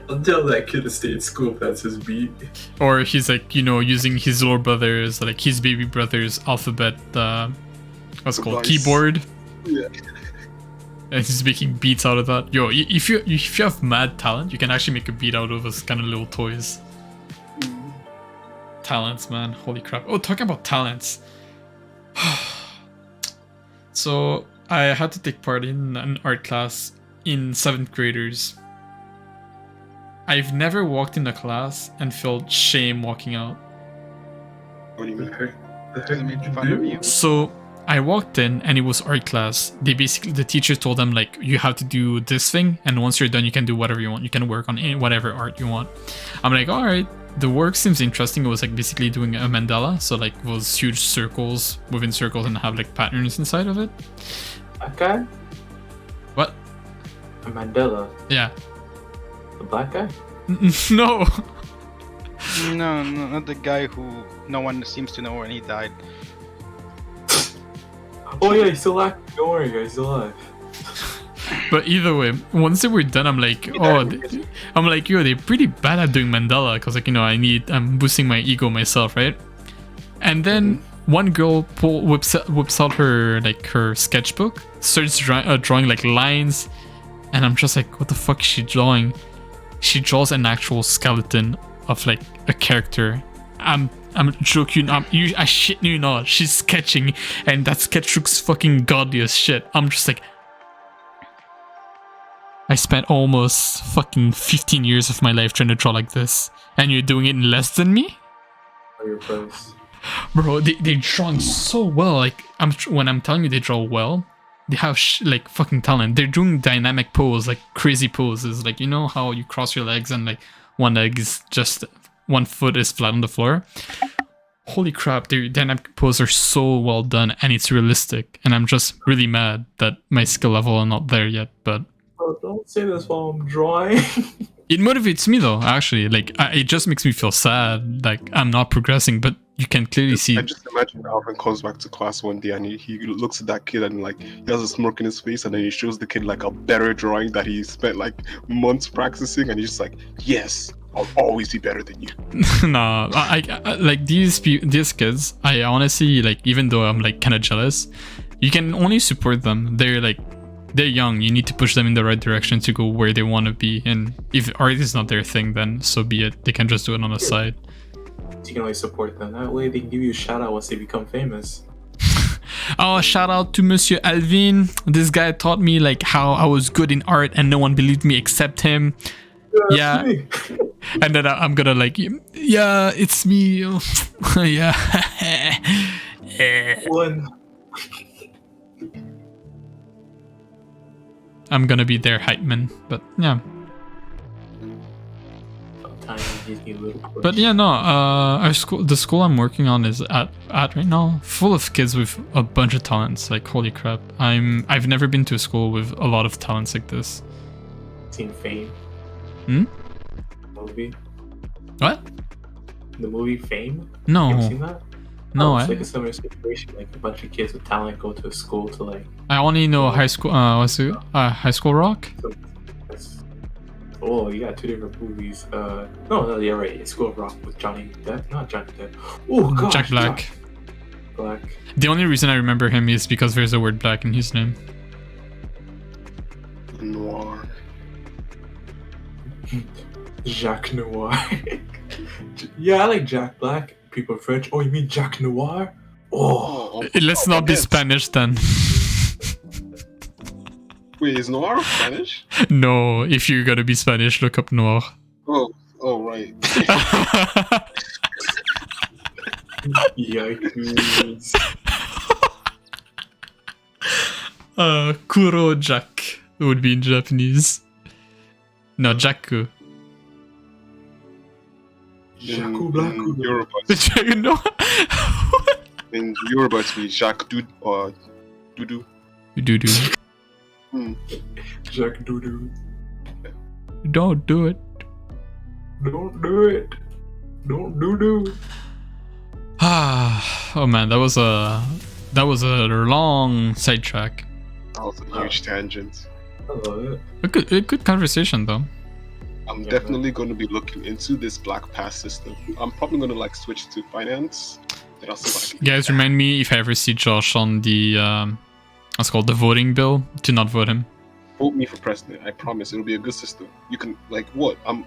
I'll tell that kid to stay in school if that's his beat. Or he's like, using his little brother's, like his baby brother's alphabet, what's it called, Device. keyboard, Yeah. and he's making beats out of that. Yo, if you have mad talent, you can actually make a beat out of those kind of little toys. Talents, man, holy crap. Oh, talking about talents. So I had to take part in an art class in 7th graders. I've never walked in a class and felt shame walking out. What do you mean? They made fun of you. So I walked in and it was art class. The teacher told them like, you have to do this thing, and once you're done you can do whatever you want. You can work on whatever art you want. I'm like, all right, the work seems interesting. It was like basically doing a mandala, so like those huge circles within circles and have like patterns inside of it. That guy? What? A Mandela. Yeah. The black guy? No. No, not the guy who no one seems to know when he died. Oh yeah, he's still alive. Don't worry, guys, he's still alive. But either way, once they were done, I'm like, yo, they're pretty bad at doing mandala, because like, I'm boosting my ego myself, right? And then one girl whips out her sketchbook, starts drawing like lines, and I'm just like, what the fuck is she drawing? She draws an actual skeleton of like a character. I'm joking. I shit you not. She's sketching, and that sketch looks fucking godly as shit. I'm just like, I spent almost fucking 15 years of my life trying to draw like this, and you're doing it in less than me? For your place. Bro, they're drawing so well. Like, when I'm telling you they draw well, they have like fucking talent. They're doing dynamic pose, like crazy poses. Like, you know how you cross your legs and like one foot is flat on the floor? Holy crap, their dynamic poses are so well done, and it's realistic. And I'm just really mad that my skill level are not there yet, but Oh, don't say this while I'm drawing. it motivates me though, actually. Like, it just makes me feel sad, like I'm not progressing, but you can clearly see. I just imagine Alvin comes back to class one day and he looks at that kid and like he has a smirk in his face, and then he shows the kid like a better drawing that he spent like months practicing, and he's just like, yes, I'll always be better than you. Nah, I like these kids. I honestly, like, even though I'm like kind of jealous, you can only support them. They're young. You need to push them in the right direction to go where they want to be. And if art is not their thing, then so be it. They can just do it on the side. You can only support them. That way they can give you a shout out once they become famous. Oh, shout out to Monsieur Alvin. This guy taught me like how I was good in art, and no one believed me except him. Yeah. Me. And then I'm gonna like, yeah, it's me. Yeah. One. I'm gonna be their hype man, but yeah. But yeah, no. The school I'm working on is at right now, full of kids with a bunch of talents. Like, holy crap! I've never been to a school with a lot of talents like this. Seen Fame? Hmm? Movie? What? The movie Fame? No. You ever seen that? No, It's like a similar situation. Like a bunch of kids with talent go to a school to like. I only know high school. What's it? High School Rock. Oh, you got two different movies. No, you're right. School of Rock with Johnny Depp, not Johnny Depp. Oh gosh, Jack Black. Black. The only reason I remember him is because there's a word black in his name. Noir. Jacques Noir. Yeah, I like Jack Black. People are French. Oh, you mean Jack Noir? Oh, Let's not be Spanish then. Wait, is Noir Spanish? No, if you're gonna be Spanish, look up Noir. Oh, right. yikes. Kuro Jack would be in Japanese. No, Jaku. Jaku Black. In Yoruba, You know? in Yoruba it's be Jacques Dudu. Do. Jack Doodoo. Don't do it. Don't do it. Don't do. Ah. Oh man, that was a long sidetrack. That was a huge tangent. I love it. A good conversation though. I'm Yeah, definitely going to be looking into this Black Pass system. I'm probably going to like switch to finance. Then I'll see what I can Guys, remind me if I ever see Josh on the what's it called, the voting bill, to not vote him. Vote me for president. I promise it'll be a good system. You can like what? I'm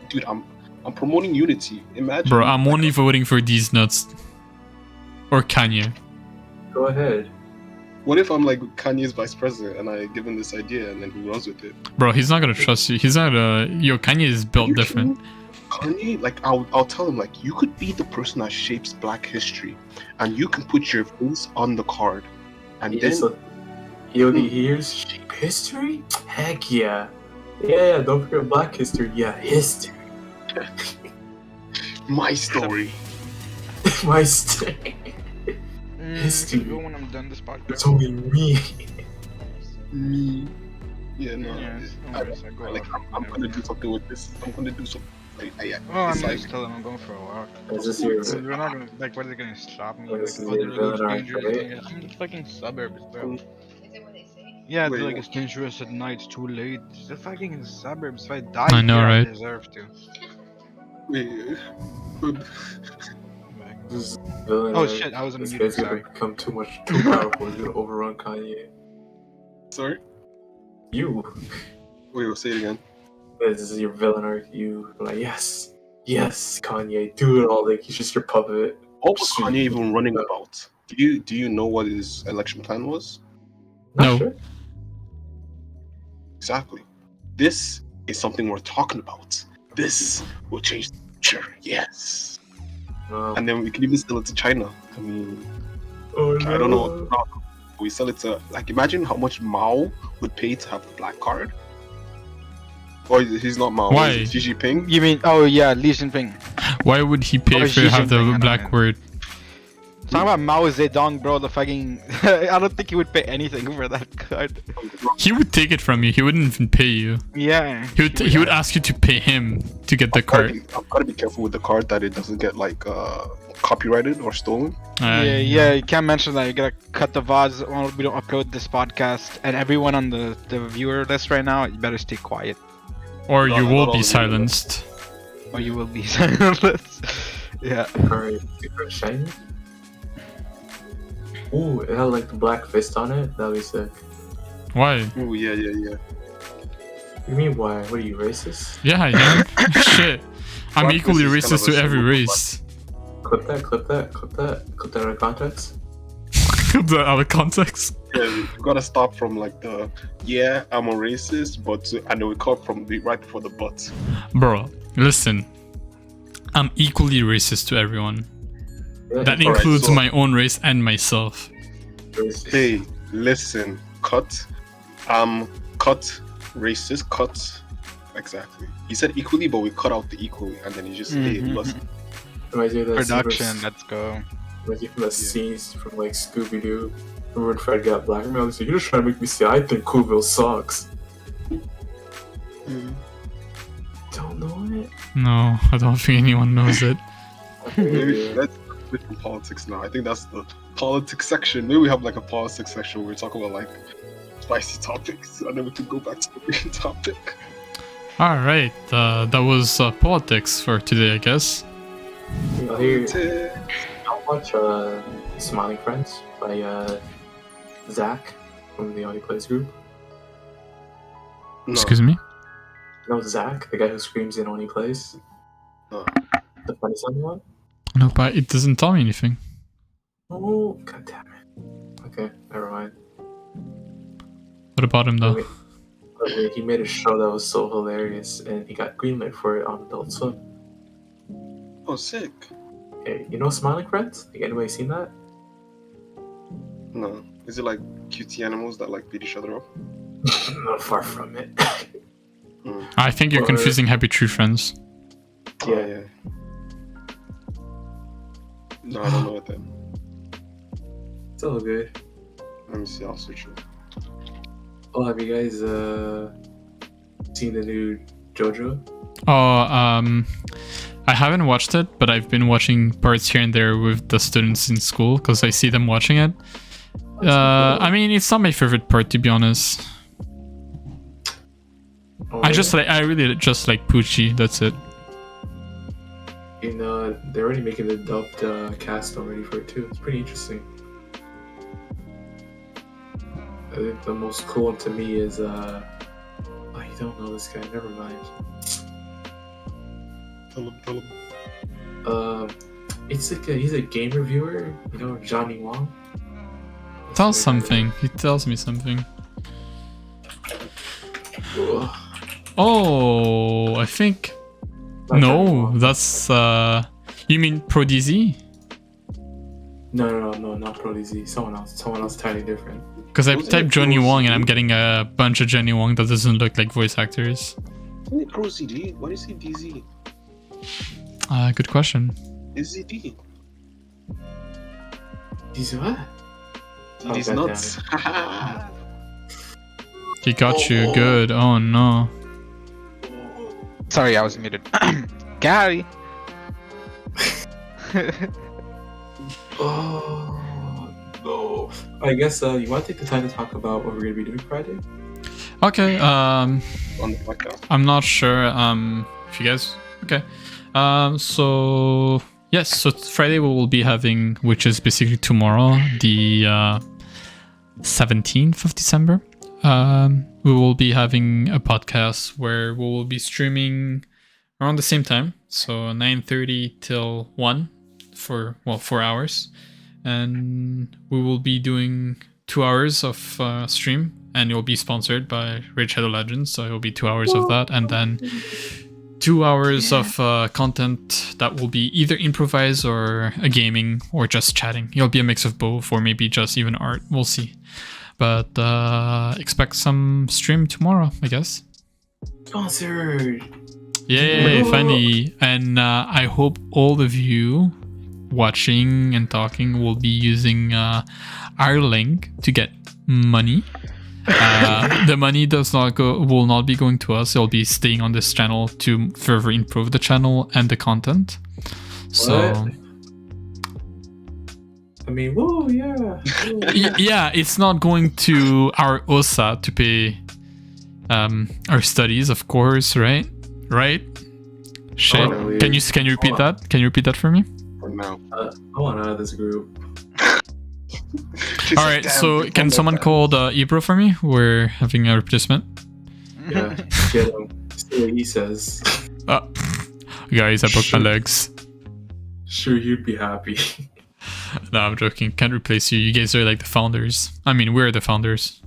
promoting unity. Imagine. Bro, I'm only voting for these nuts. Or Kanye. Go ahead. What if I'm like Kanye's vice president and I give him this idea and then he runs with it? Bro, he's not gonna trust you. He's not yo, Kanye is built You different. Kanye, like I'll tell him like you could be the person that shapes Black history, and you can put your face on the card, and He then just he hears shape history? Heck yeah. Yeah, don't forget Black history. Yeah, history. my story. My story. History. Go when I'm done this podcast. It's only me. Me. Yeah, no. Yes, no worries, I go Like off. I'm gonna do something with this. I'm gonna do something. Oh, I'm it's like just telling him I'm going for a walk. Is this your We're not gonna, like, what are they gonna stop me? Oh, Like, this is oh, they're your like, it's villain arc, dangerous. right? It's in the fucking suburbs, bro. Is Yeah, Wait, they're like, what? it's dangerous at night, it's too late. It's the fucking suburbs. If I die I know, here, I right? deserve to. wait. this villain Oh arc? shit, I was on This mute, guy's gonna sorry. become too powerful. He's gonna overrun Kanye. Sorry. You. Wait, we'll say it again. This is your villain arc. You like yes, Kanye, do it all. Like he's just your puppet. What was Kanye even running about? Do you know what his election plan was? Not No. sure. Exactly. This is something we're talking about. This will change the future. Yes. And then we can even sell it to China. I mean, Oh I don't know. We sell it to like imagine how much Mao would pay to have the black card. Or he's not Mao. Why? Is it Xi Jinping? You mean, oh yeah, Li Jinping. Why would he pay Or for Xi have Jinping, I the don't black know. word? Talking about Mao Zedong, bro, the fucking... I don't think he would pay anything for that card. He would take it from you. He wouldn't even pay you. Yeah. He would ask you to pay him to get the card. I've got to be careful with the card that it doesn't get like copyrighted or stolen. Yeah, you can't mention that. You gotta cut the VODs while we don't upload this podcast. And everyone on the viewer list right now, you better stay quiet. Or you Not will all be of them. silenced. Or you will be silenced. Yeah. Alright, shiny. Ooh, it had like the black fist on it. That'd be sick. Why? Oh yeah. You mean why? What are you, racist? Yeah, I am. Shit. I'm Black equally race is kind racist of to a every symbol of race. Clip that out of context. Out of context. Yeah, you gotta stop from like the I'm a racist, but and then we cut from right before the but. Bro, listen. I'm equally racist to everyone. Yeah, That Alright, includes so- my own race and myself. racist. Hey, listen, cut, racist, cut. Exactly. He said equally, but we cut out the equally, and then he just hey, Mhm. listen. Reminds me of that scene Production, from- let's go. reminds me from the scenes from like Scooby Doo. Remember when Fred got black? I was like, you're just trying to make me say I think Coolville sucks. Don't know it. No, I don't think anyone knows it. Maybe let's switch from politics now. I think that's the politics section. Maybe we have like a politics section where we talk about like spicy topics, and then we can go back to the main topic. Alright, that was politics for today, I guess. I'll hear. I'll watch Smiling Friends by Zach from the Audio Plays group. No. Excuse me? No, Zach, the guy who screams in Only Plays. No. The funny sounding one? No, but it doesn't tell me anything. Oh, god damn it. Okay, never mind. What about him though? Okay, he made a show that was so hilarious and he got greenlit for it on Adult Swim. Oh, sick. Okay, you know Smiling Friends? Like, anybody seen that? No. Is it like cutie animals that like beat each other up? Not far from it. I think you're Or- confusing Happy True Friends. Yeah. No, I don't know what that. It's all good. Let me see. I'll search it. Oh, have you guys seen the new JoJo? Oh, I haven't watched it, but I've been watching parts here and there with the students in school because I see them watching it. I mean, it's not my favorite part, to be honest. Oh, I really just like Poochie. That's it. They're already making the dubbed cast already for it too. It's pretty interesting. I think the most cool one to me is oh, you don't know this guy. Never mind. Tell him. It's like he's a game reviewer. You know, Johnny Wong. Tells something. He tells me something. Ugh. Oh, I think. Not Johnny No, Wong. that's. You mean ProDZ? No, not ProDZ. Someone else entirely different. Because I Wasn't typed it Johnny Wong and I'm ProDZ? getting a bunch of Johnny Wong that doesn't look like voice actors. Isn't it Pro CD? Why do you say DZ? Good question. Is ZD? He's what? DD's God damn nuts. He got you good. Oh no. Sorry, I was muted. Gary. Oh no. I guess you want to take the time to talk about what we're gonna be doing Friday? Okay. On the podcast. I'm not sure. If you guys. Okay. So yes. So Friday we will be having, which is basically tomorrow, the 17th of December. We will be having a podcast where we will be streaming around the same time, so 9:30 till 1 for 4 hours, and we will be doing 2 hours of stream, and it will be sponsored by Rage Shadow Legends, so it will be 2 hours of that, and then 2 hours of content that will be either improvised or a gaming or just chatting. It'll be a mix of both, or maybe just even art. We'll see. But expect some stream tomorrow, I guess. Sponsored. Yay, Whoa. finally. And I hope all of you watching and talking will be using our link to get money. The money will not be going to us. It'll be staying on this channel to further improve the channel and the content. So What? I mean, whoa, yeah. Whoa. yeah, it's not going to our OSA to pay our studies, of course, right? Shay, Totally. can you repeat that? Can you repeat that for me? For now. I want out of this group. All right, so can someone call the Ebro for me? We're having a replacement. Yeah, get him. See what he says. Guys, I broke my legs. Sure, you'd be happy. No, I'm joking. Can't replace you. You guys are like the founders. I mean, we're the founders.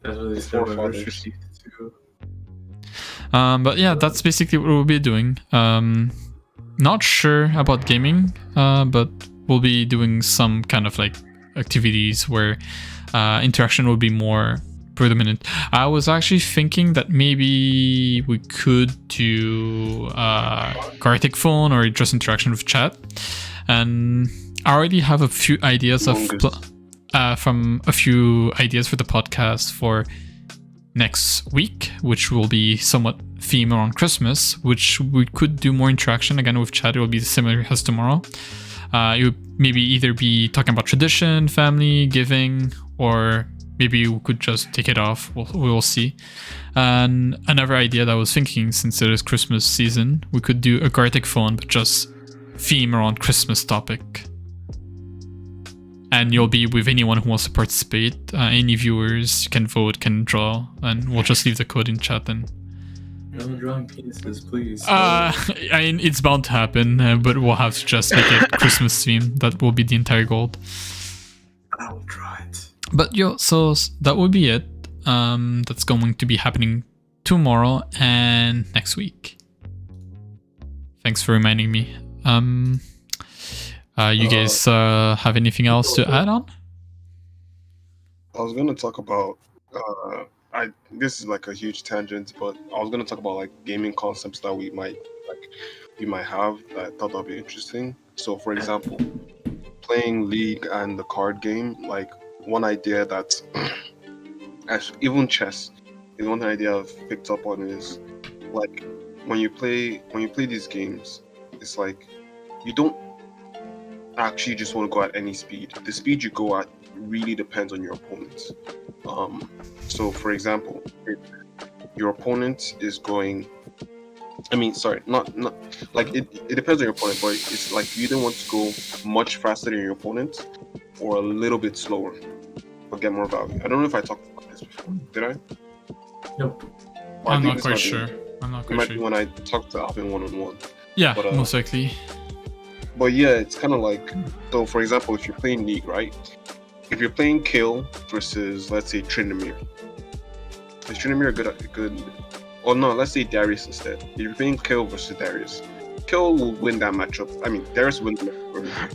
That's what they said. Forefathers. About Rooster Teeth too. But yeah, that's basically what we'll be doing. Not sure about gaming, but we'll be doing some kind of like activities where interaction will be more predominant. I was actually thinking that maybe we could do Gartic phone or just interaction with chat. And I already have a few ideas from a few ideas for the podcast for next week, which will be somewhat theme around Christmas, which we could do more interaction again with chat. It will be similar as tomorrow. It would maybe either be talking about tradition, family, giving, or maybe we could just take it off. We will see. And another idea that I was thinking, since it is Christmas season, we could do a Gartic phone, but just theme around Christmas topic. And you'll be with anyone who wants to participate. Any viewers can vote, can draw, and we'll just leave the code in chat. And No drawing penises, please. I mean, it's bound to happen, but we'll have to just make it Christmas theme. That will be the entire goal. I will try it. But so that will be it. That's going to be happening tomorrow and next week. Thanks for reminding me. You guys have anything else to add on? I was gonna talk about this is like a huge tangent, but I was gonna talk about like gaming concepts that we might have that I thought that'd be interesting. So for example, playing League and the card game, like one idea that even chess is one idea I've picked up on is like when you play these games, it's like you don't actually just want to go at any speed. The speed you go at really depends on your opponent. So for example, if your opponent is going, I mean, sorry, not like it depends on your opponent, but it's like you don't want to go much faster than your opponent or a little bit slower or get more value. I don't know if I talked about this before. Did I? Nope. Well, I I'm think not this quite might be- sure. I'm not It quite might be sure. when I talked to Alvin one-on-one. Yeah, but, most likely. But yeah, it's kind of like, so for example, if you're playing League, right? If you're playing Kill versus, let's say, Tryndamere. Is Tryndamere good? Or no, let's say Darius instead. If you're playing Kill versus Darius, Kill will win that matchup. I mean, Darius will win the matchup.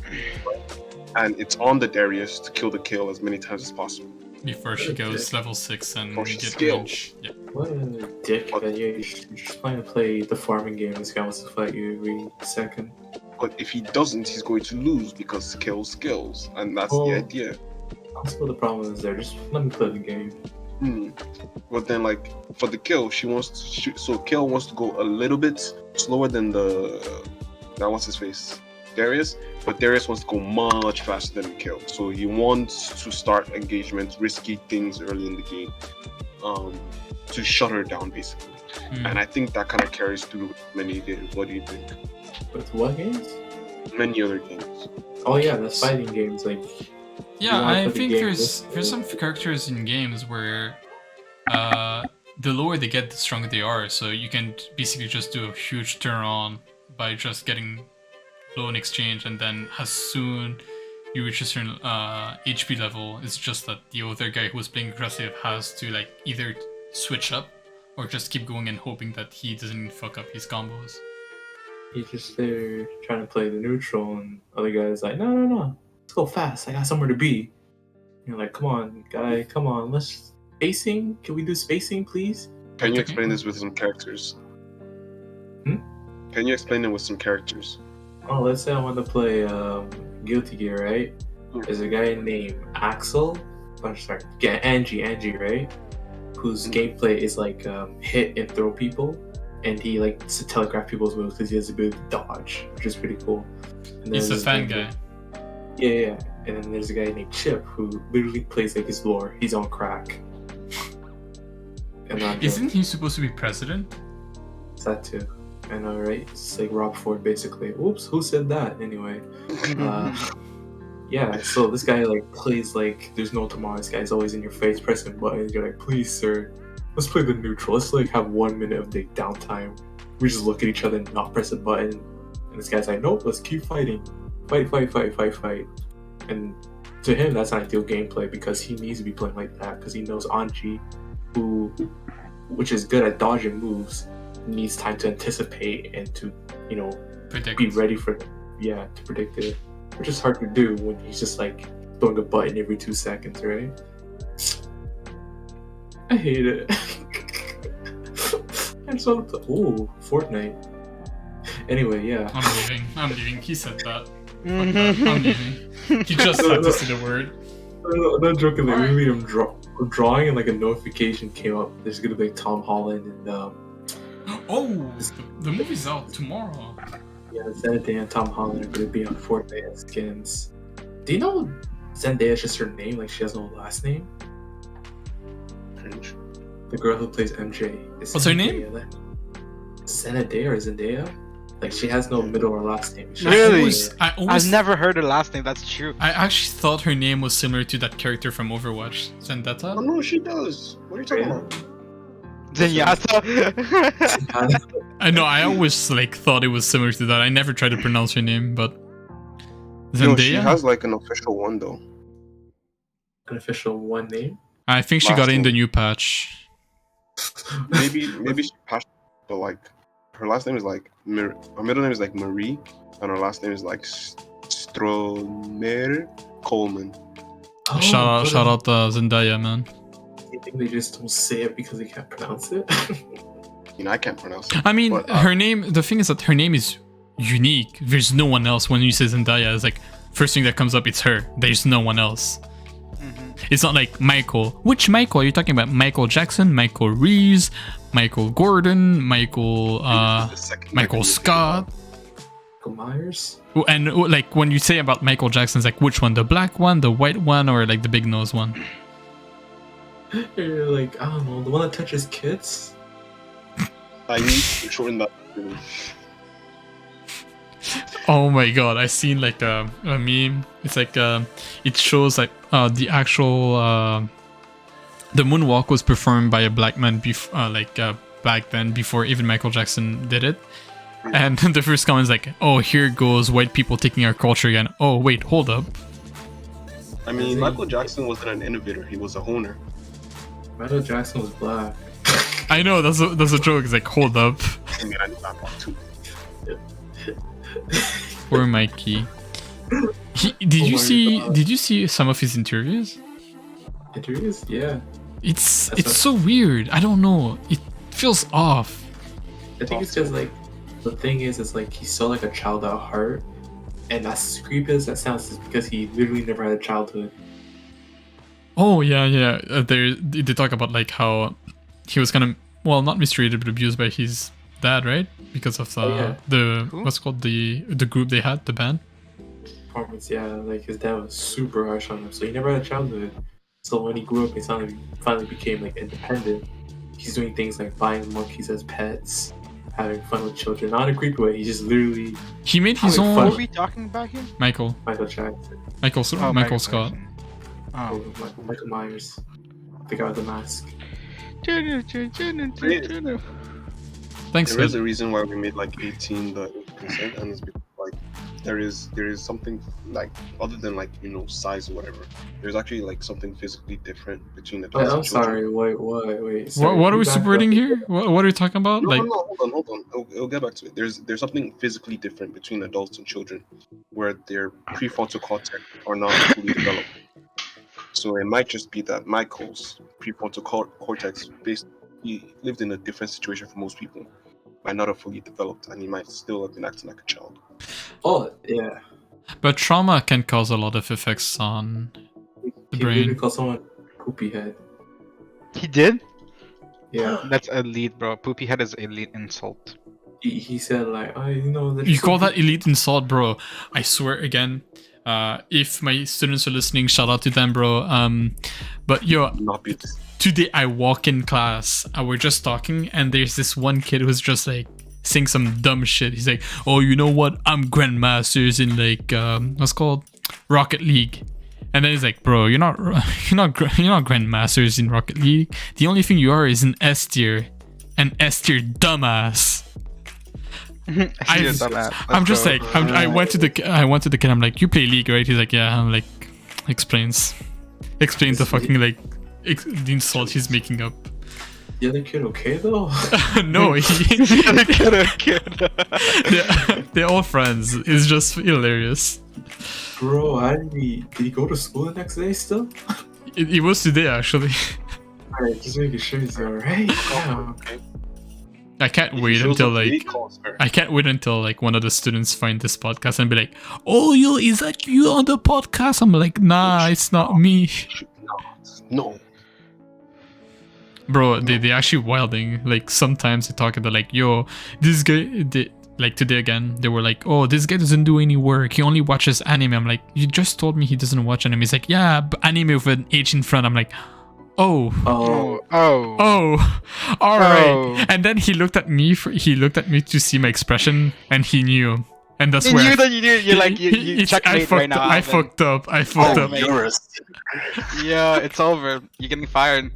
And it's on the Darius to kill the Kill as many times as possible. Before she goes level 6 and Before she get scales. range. Yeah. What a dick that you're just trying to play the farming game. This guy wants to fight you every second. But if he doesn't, he's going to lose because Kill skills. And that's Oh. the idea. That's what the problem is there. Just let me play the game. But then, like, for the Kill, she wants to shoot. So Kill wants to go a little bit slower than what's his face? Darius. But Darius wants to go much faster than Kill. So he wants to start engagements, risky things early in the game, to shut her down, basically. And I think that kind of carries through with many games. What do you think? With what games? Many other games. Oh yeah, the fighting games. Like, Yeah, wanna I play the think game there's with- some characters in games where the lower they get, the stronger they are. So you can basically just do a huge turn on by just getting low in exchange, and then as soon you reach a certain HP level, it's just that the other guy who was playing aggressive has to like either switch up or just keep going and hoping that he doesn't fuck up his combos. you're just there trying to play the neutral, and other guys like, no, let's go fast. I got somewhere to be. You're like, come on, guy, come on, let's spacing. Can we do spacing, please? Can you explain this with some characters? Can you explain it with some characters? Oh, let's say I want to play Guilty Gear, right? There's a guy named Axel. I'm sorry, Angie, right? Whose gameplay is like hit and throw people, and he likes to telegraph people's moves because he has the ability to dodge, which is pretty cool. And He's a there's fan this guy. Yeah. And then there's a guy named Chip who literally plays like his lore. He's on crack. And not Isn't he supposed to be president? that too. I know, right? It's like Rob Ford, basically. Oops, who said that? Anyway. Yeah, so this guy like plays like there's no tomorrow. This guy's always in your face pressing buttons. You're like, please, sir, let's play the neutral. Let's like have 1 minute of the downtime. We just look at each other and not press a button. And this guy's like, nope, let's keep fighting. Fight. And to him, that's ideal gameplay because he needs to be playing like that because he knows Anji, which is good at dodging moves, needs time to anticipate and to, Predict. be ready for them. Yeah, to predict it. Which is hard to do when he's just like throwing a button every 2 seconds, right? I hate it. I just want to play. Ooh, Fortnite. Anyway, yeah. I'm leaving. He said that. Fuck that. I'm leaving. He just had to say the word. No, not joking. Like, we made him drawing, and like a notification came up. There's gonna be like Tom Holland and Oh, the movie's out tomorrow. yeah, Zendaya and Tom Holland are gonna be on Fortnite as skins. Do you know Zendaya is just her name? Like she has no last name. Cringe. The girl who plays MJ. Is What's her Zendaya. name? Zendaya? Like she has no middle or last name. She's Really? Zendaya. I've never heard her last name. That's true. I actually thought her name was similar to that character from Overwatch, Oh Zendetta. no, she does. What are you talking about? Zenyatta. I know. I always like thought it was similar to that. I never tried to pronounce her name, but No, she Zendaya. has like an official one though. An official one name. I think she Last got it in name. the new patch. Maybe she passed, but like her last name is like her middle name is like Marie, and her last name is like Stromer Coleman. Oh, Shout out Zendaya, man. You think they just don't say it because they can't pronounce it? I can't pronounce it. I mean, But, her name. The thing is that her name is unique. There's no one else. When you say Zendaya, it's like first thing that comes up. It's her. There's no one else. It's not like Michael. Which Michael are you talking about? Michael Jackson, Michael Reeves, Michael Gordon, Michael Michael Scott. Michael Myers. And like when you say about Michael Jackson, it's like which one? The black one, the white one, or like the big nose one? You're like, I don't know, the one that touches kids. I need to shorten that. Oh my god, I seen like a meme. It's like it shows like the actual the moonwalk was performed by a black man back then, before even Michael Jackson did it. And the first comment is like, oh, here goes white people taking our culture again. Oh wait, hold up. I mean, Michael Jackson wasn't an innovator, he was a honer. Michael Jackson was black. I know, that's a joke. It's like, hold up. I mean, I know that part too. Poor Mikey. Did you see some of his interviews? Interviews? Yeah. It's so weird. I don't know. It feels off. I think it's because like the thing is like he's so like a child at heart, and as creepy as that sounds, is because he literally never had a childhood. Oh yeah. They talk about like how he was kind of, well, not mistreated but abused by his dad, right? Because of the what's called the group they had, the band. Performance, yeah. Like his dad was super harsh on him, so he never had a childhood. So when he grew up, he finally became like independent. He's doing things like buying monkeys as pets, having fun with children. Not in a creepy way. He just literally. He made his own. What are we talking about here? Michael Jackson. Michael Scott. Oh. Michael Myers. The guy with the mask. Thanks, There is a reason why we made like 18 the consent, and it's because like there is something like, other than like, you know, size or whatever, there's actually like something physically different between adults I'm and children. sorry. Wait. Sorry, What are we separating here? What are we talking about? No, like, hold on. I'll get back to it. There's something physically different between adults and children, where their prefrontal cortex are not fully developed. So it might just be that Michael's prefrontal cortex, he lived in a different situation from most people, might not have fully developed, and he might still have been acting like a child. Oh yeah. but trauma can cause a lot of effects on the He brain. literally called someone poopy head. He did? Yeah. That's elite, bro. Poopy head is elite insult. He said like, oh, you know. You call that elite insult, bro? I swear again. If my students are listening, shout out to them, bro. But yo, Not be today I walk in class, we're just talking, and there's this one kid who's just like saying some dumb shit. He's like, oh, you know what? I'm grandmasters in like what's called Rocket League. And then he's like, bro, you're not grandmasters in Rocket League. The only thing you are is an S tier dumbass. I'm just like, I went to the kid. I'm like, you play League, right? He's like, yeah. I'm like, explains the fucking like the insult he's making up. The other kid okay though? No, they're all friends. It's just hilarious. Bro, did he go to school the next day still? It was today actually. Alright, just making sure he's alright. Yeah. I can't wait until like one of the students find this podcast and be like, "Oh, yo, is that you on the podcast?" I'm like, "Nah, it's not me." No. Bro, they actually wilding. Like sometimes they talk about like, "Yo, this guy." Like today again, they were like, "Oh, this guy doesn't do any work. He only watches anime." I'm like, "You just told me he doesn't watch anime." He's like, "Yeah, but anime with an H in front." I'm like, Oh, all right. And then he looked at me to see my expression, and he knew. And that's where you checkmate right now. I fucked up. Yeah, it's over. You're getting fired.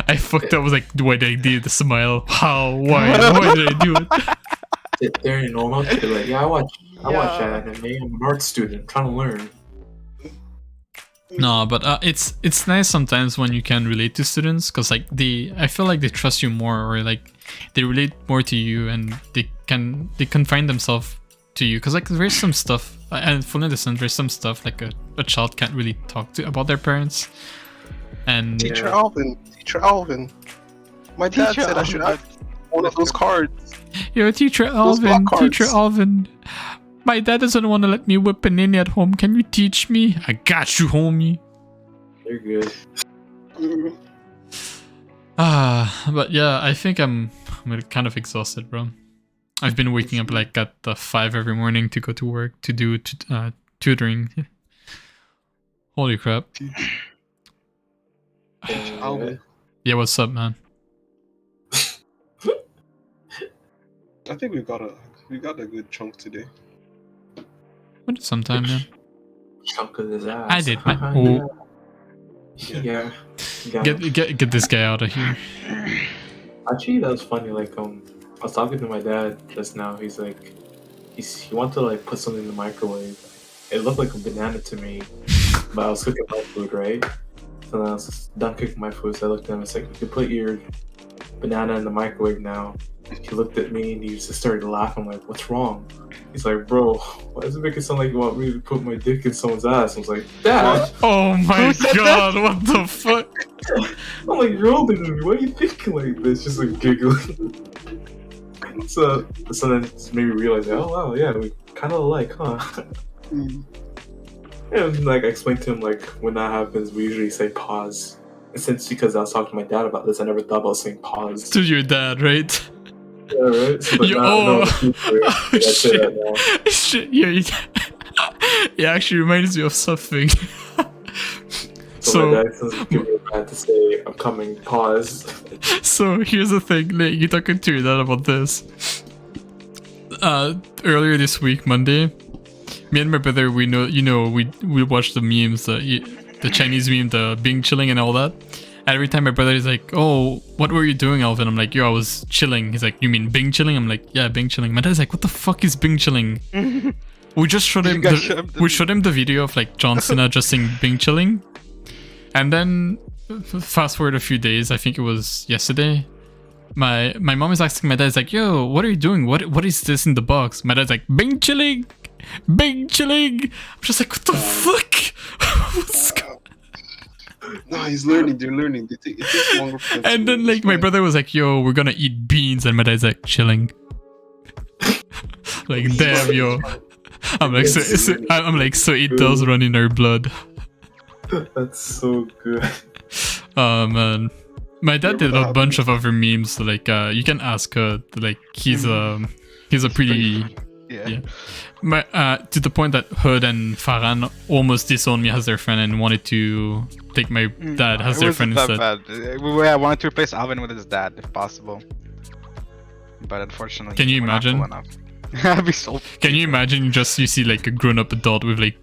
I fucked up. I was like, why did I do the smile? How? Why did I do it? They're normal. They're like, yeah, I watch anime. I'm an art student trying to learn. No, but it's nice sometimes when you can relate to students, because like I feel like they trust you more, or like they relate more to you, and they confine themselves to you, because like there's some stuff, and fully understand, there's some stuff like a child can't really talk to about their parents. And Teacher Alvin, my dad said I should have one of those cards. Yo, Teacher Alvin. My dad doesn't want to let me whip a ninny at home. Can you teach me? I got you, homie. You're good. But yeah, I think I'm kind of exhausted, bro. I've been waking up like at 5 every morning to go to work to do tutoring. Holy crap. Alvin, Yeah, what's up, man? I think we got a good chunk today. What sometime, yeah. Chunk of his ass. I did my. Yeah. Oh, Yeah. get this guy out of here. Actually, that was funny. Like, I was talking to my dad just now. He's like, he wanted to like put something in the microwave. It looked like a banana to me, but I was cooking my food, right? So then I was done cooking my food. So I looked at him. It's like, you can put your banana in the microwave now. He looked at me and he just started to laugh. I'm like, what's wrong? He's like, bro, why does it make it sound like you want me to put my dick in someone's ass? I was like, Dad. Oh my god, what the fuck? I'm like, you're older than me. Why are you thinking like this? Just like giggling. so then it made me realize, oh wow, yeah, we kind of alike, huh? And like I explained to him, like when that happens, we usually say pause. And since because I was talking to my dad about this, I never thought about saying pause. To your dad, right? Yeah, right. So, but Shit, yeah, it actually reminds me of something. So my dad doesn't give me a bad to say I'm coming. Pause. So here's the thing, like, you're talking to your dad about this. Earlier this week, Monday, me and my brother, we watched the memes, the Chinese meme, the Bing chilling and all that. And every time my brother is like, "Oh, what were you doing, Alvin?" I'm like, "Yo, I was chilling." He's like, "You mean Bing chilling?" I'm like, "Yeah, Bing chilling." My dad's like, "What the fuck is Bing chilling?" We just showed him the video of like John Cena just saying Bing chilling, and then fast forward a few days. I think it was yesterday. My mom is asking my dad, is like, "Yo, what are you doing? What is this in the box?" My dad's like, "Bing chilling, Bing chilling." I'm just like, "What the fuck?" What's going on? No, he's learning. They're learning. It takes longer for them. And then like my brother was like, "Yo, we're gonna eat beans," and my dad's like, "Chilling." Like, damn, yo. I'm like, so it does run in our blood. That's so good. Oh man, my dad did a bunch of other memes. Like, you can ask her. Like, he's a pretty. Yeah. To the point that Hood and Farhan almost disowned me as their friend and wanted to take my dad as their friend instead. Bad. I wanted to replace Alvin with his dad if possible, but unfortunately, can you imagine? I'd be so. Can you imagine? You see like a grown-up adult with like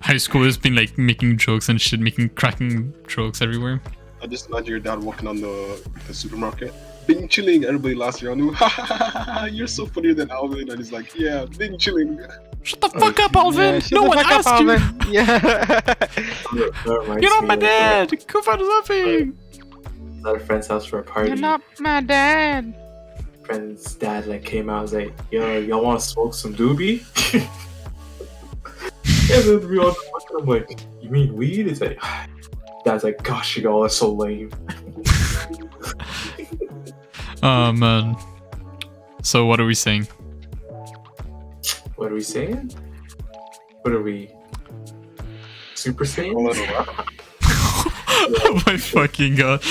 high schoolers been like making jokes and shit, cracking jokes everywhere. I just imagine your dad walking on the supermarket. Bing chilling, everybody laughs around him. Ha ha ha ha! You're so funnier than Alvin, and he's like, yeah, Bing chilling. Shut the fuck up, Alvin! Yeah, no one asked you. Yeah. You're not my dad. Go find something. At a friend's house for a party. You're not my dad. Friend's dad like came out, was like, "Yo, y'all want to smoke some doobie?" And then we all looked at him like, "You mean weed?" It's like, dad's like, "Gosh, y'all are so lame." Oh man. So what are we saying? What are we saying? What are we? Super Saiyan? Oh my fucking god.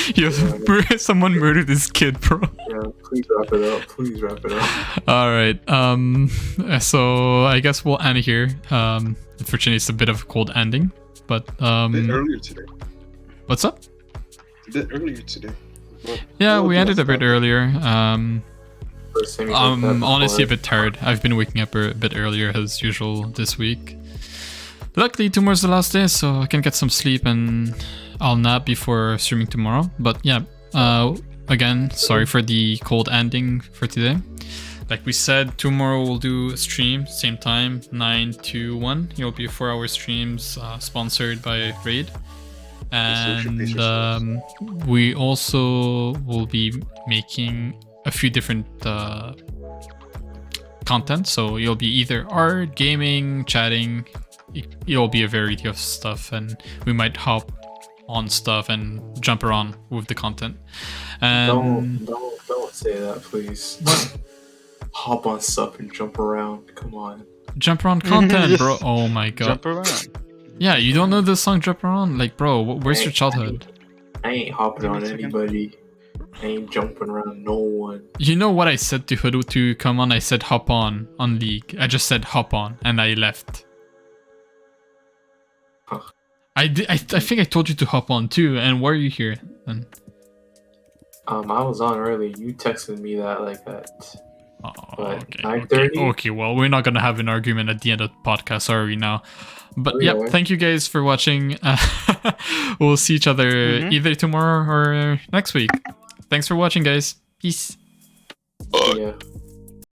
Someone murdered this kid, bro. Yeah, please wrap it up. Please wrap it up. Alright. So I guess we'll end here. Unfortunately, it's a bit of a cold ending. But A bit earlier today. What's up? A bit earlier today. Yeah, we ended a bit earlier. I'm honestly a bit. bit tired. I've been waking up a bit earlier as usual this week. Luckily, tomorrow's the last day, so I can get some sleep and I'll nap before streaming tomorrow. But yeah, again, sorry for the cold ending for today. Like we said, tomorrow we'll do a stream, same time, 9 to 1. It'll be 4-hour streams sponsored by Raid. And we also will be making a few different content. So you'll be either art, gaming, chatting. It'll be a variety of stuff, and we might hop on stuff and jump around with the content. And Don't say that, please. What? Hop on stuff and jump around. Come on. Jump around content, bro. Oh my god. Jump around. Yeah, you don't know the song Jump Around? Like, bro, where's your childhood? I ain't hopping Give me on a second. anybody. I ain't jumping around no one. You know what I said to Hoodoo to come on? I said hop on League. I just said hop on and I left. Huh. I think I told you to hop on too, and why are you here then? I was on early. You texted me that like at Oh, what, okay, 9:30? okay, well, we're not gonna have an argument at the end of the podcast, are we now? But We yep, are. thank you guys for watching. We'll see each other Mhm. either tomorrow or next week. Thanks for watching, guys. Peace. Yeah.